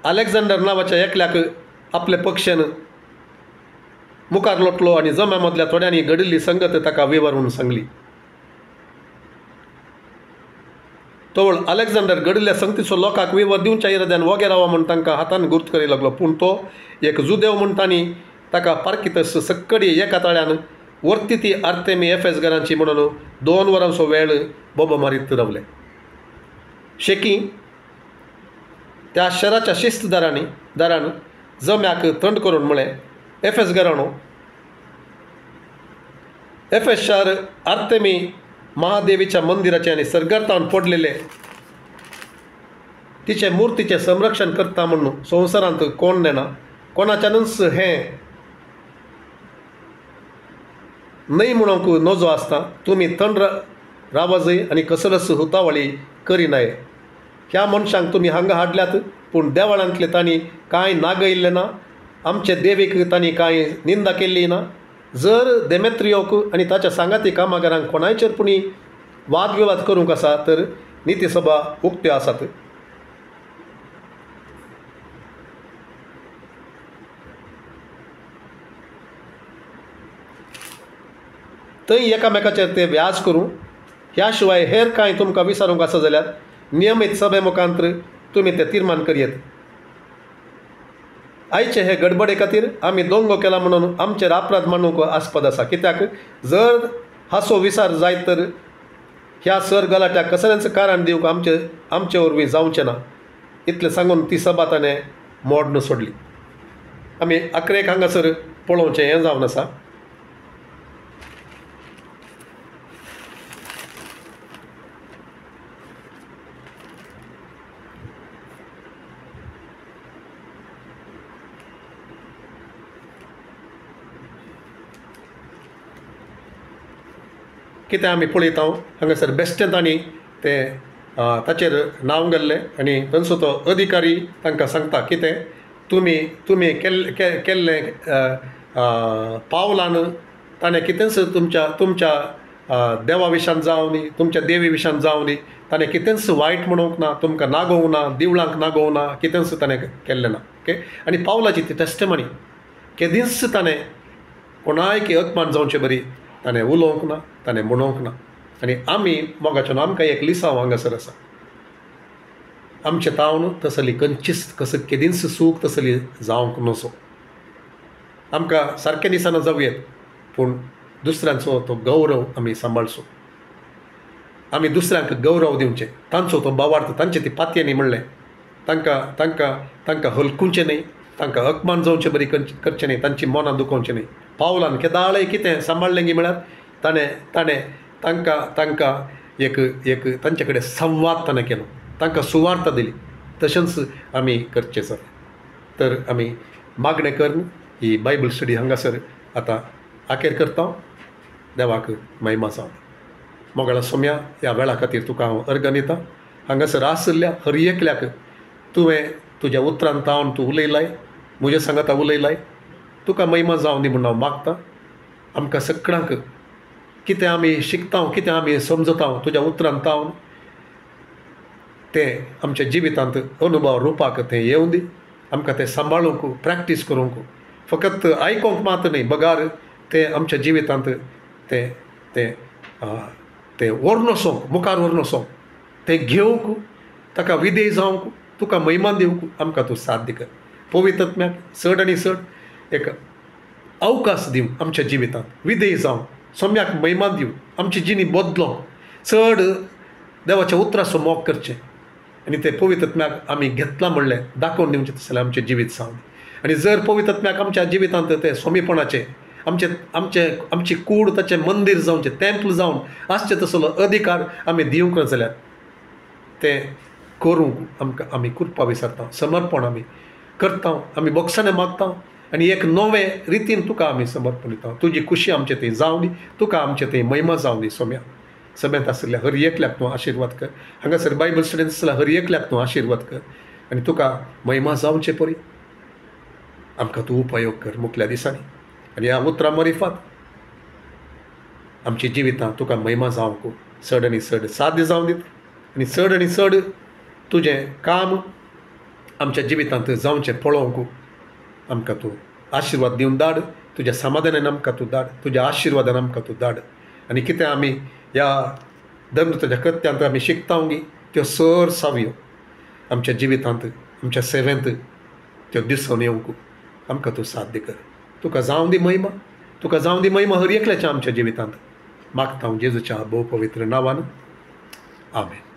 अलेक्झांडर नांवाच्या एकल्याक आपल्या पक्षान मुखार लोटलो आनी जम्या मदल्या थोड्यांनी घडिल्ली संगत ताका विवरून सांगली. तोवळ अलेक्झांडर घडिल्ल्या संगतीचो लोकांक विवर दिवच्या इराद्यान वोगे रावा म्हूण तांकां हातान गुर्त करी लागलो. पूण तो एक जुदेव म्हूण तांणी ताका पारखीतस सक्कडी एका ताळ्यान वर्ती ती आर्तेमी एफेसगरांची म्हणून 2 वरांचो वेळ बोब मारीत रावले. शेकी त्या शहराच्या शिस्तदारान जम्याक थंड करून म्हळें, एफेसगरांनो, एफेस शार आर्तेमी महादेवीच्या मंदिराचे आनी सर्गर्तावन पडलेले तिचे मुर्तीचे संरक्षण करता म्हणून संवसारांत कोण नेना. कोणाच्यानच हें न्हय म्हणूंक नजो आसता. तुमी थंड रावा जाय आनी कसरस हुतावळी करिनाये. ह्या मनशांक तुमी हांगा हाडल्यात, पूण देवाळांतले तांणी कांय नागयिल्लें ना. आमचे देवीक तांणी कांय निंदा केल्ली ना. जर देमेत्रियोक आनी ताच्या सांगाती कामागारांक कोणायचेर पुणी वाद विवाद करूंक आसा तर नितीसभा उक्त्यो आसात. थंय एकामेकाचेर ते व्याज करूं. ह्या शिवाय हेर कांय तुमकां विचारूंक आसा जाल्यार नियमीत सभे मुखांतर तुमी ते तीर्मान करयेत. आयचे हे गडबडे खातीर आमी दोंगो केला म्हणून आमचेर अपराध मानूंक आस्पद आसा. कित्याक जर हाचो विचार जायत तर ह्या सर गलाट्याक कसल्यांच कारण दिवंक आमचे वरवीं जावचें ना. इतलें सांगून ती सभा ताणें मोडून सोडली. आमी 11 हांगासर पळोवचें हें जावन आसा. कितें आमी पळयता हांगासर बेश्टें तांणी ते ताचेर नांव घाल्लें आनी थंयचो तो अधिकारी तांकां सांगता कितें तुमी केल्लें पावलान ताणें कितेंच तुमच्या देवा विशयान जावं न्ही, तुमच्या देवी विशयान जावं न्ही, ताणें कितेंच वायट म्हणूंक ना, तुमकां नागोवंक ना, दिवळांक नागोवंक ना, कितेंच ताणें केल्लें ना. ओके. आनी पावलाची ती टेस्टमनी केदींच ताणें कोणायक अपमान जावचे बरी ताणें उलोवंक ना, ताणें म्हणोवंक ना. आनी आमी मोगाच्यान आमकां एक लिसांव हांगासर आसा. आमचें तावन तसली खंयचीच केदींच सूख तसली जावंक नसो. आमकां सारकें दिसना जावयेत, पूण दुसऱ्यांचो तो गौरव आमी सांबाळचो. आमी दुसऱ्यांक गौरव दिवचें. तांचो तो भावार्थ तांचे ती पातयेनी म्हणलें तांकां हलकुंचें न्हय, तांकां अपमान जावचें बरी करचें न्हय, तांची मनां दुखोवचें न्हय. पावलान केदाळय कितें सांबाळलें गी म्हळ्यार ताणें तांकां एक तांचे कडेन संवाद ताणें केलो, तांकां सुवार्ता दिली. तशेंच आमी करचें सर. तर आमी मागणें करून ही बायबल स्टडी हांगासर आतां आखेर करता. देवाक महिमा जावं. मोगळा सोम्या ह्या वेळा खातीर तुका हांव अर्घ दितां. हांगासर आसल्या हर एकल्याक तुवें तुज्या उतरान तावन तूं उलयलाय, म्हज्या सांगाता उलयलाय. तुका महिमा जावं दी म्हूण हांव मागतां. आमकां सगळ्यांक कितें आमी शिकता, कितें आमी समजता तुज्या उतरान तावन तें आमच्या जिवितांत अनुभव रुपाक तें येवं दी. आमकां तें सांबाळूंक, प्रॅक्टीस करूंक, फकत आयकोंक मात न्हय, बगार तें आमच्या जिवितांत तें तें तें व्हरून वचोंक, मुखार व्हरून वचोंक, तें घेवंक, ताका विधेय जावंक, तुका महिमा दिवंक आमकां तूं साथ दी कर. पवित्र आत्म्याक चड आनी चड एक अवकाश दिवं आमच्या जिवितांत, विधेय जावं, सोम्याक महिमा दिवं, आमची जिणी बदलोवंक, चड देवाच्या उतराचो मोग करचें. आनी तें पवित्र आत्म्याक आमी घेतलां म्हणलें दाखोवन दिवचें तसलें आमचें जिवीत जावं. आनी जर पवित्र आत्म्याक आमच्या जिवितांत तें सोमीपणाचें आमची कूड ताचें मंदीर जावचें, टेंपल जावन आसचें तसलो अधिकार आमी दिवंक जाल्यार तें करूंक आमकां आमी कृपा विसरता, समर्पण आमी करता, आमी बोगसाणें मागता. आनी एक नवें रितीन तुका आमी समर्पण दिता. तुजी खुशी आमचे थंय जावं दी, तुका आमचे थंय महिमा जावं दी. सोम्या सगळ्यांत आसल्या हर एकल्याक तूं आशिर्वाद कर. हांगासर बायबल स्टडींत आसल्या हर एकल्याक तूं आशिर्वाद कर. आनी तुका महिमा जावचे परी आमकां तूं उपयोग कर मुखल्या दिसांनी. आनी ह्या उतरां मरिफात आमची जिवितां तुका महिमा जावंक चड आनी चड साध्य जावं दीत. आनी चड तुजें काम आमच्या जिवितांत जावचें पळोवंक आमकां तूं आशिर्वाद दिवन धाड. तुज्या समाधानान आमकां तूं धाड, तुज्या आशिर्वादान आमकां तूं धाड. आनी कितें आमी ह्या धर्मताच्या कृत्यांत आमी शिकतांगी त्यो सर सावयो आमच्या जिवितांत, आमच्या सेवेंत त्यो दिसून येवंक आमकां तूं साध्य कर. तुका जावं दी महिमा, तुका जावं दी महिमा हर एकल्याच्या आमच्या जिवितांत. मागता हांव जेजूच्या भोव पवित्र नांवान. आमेन.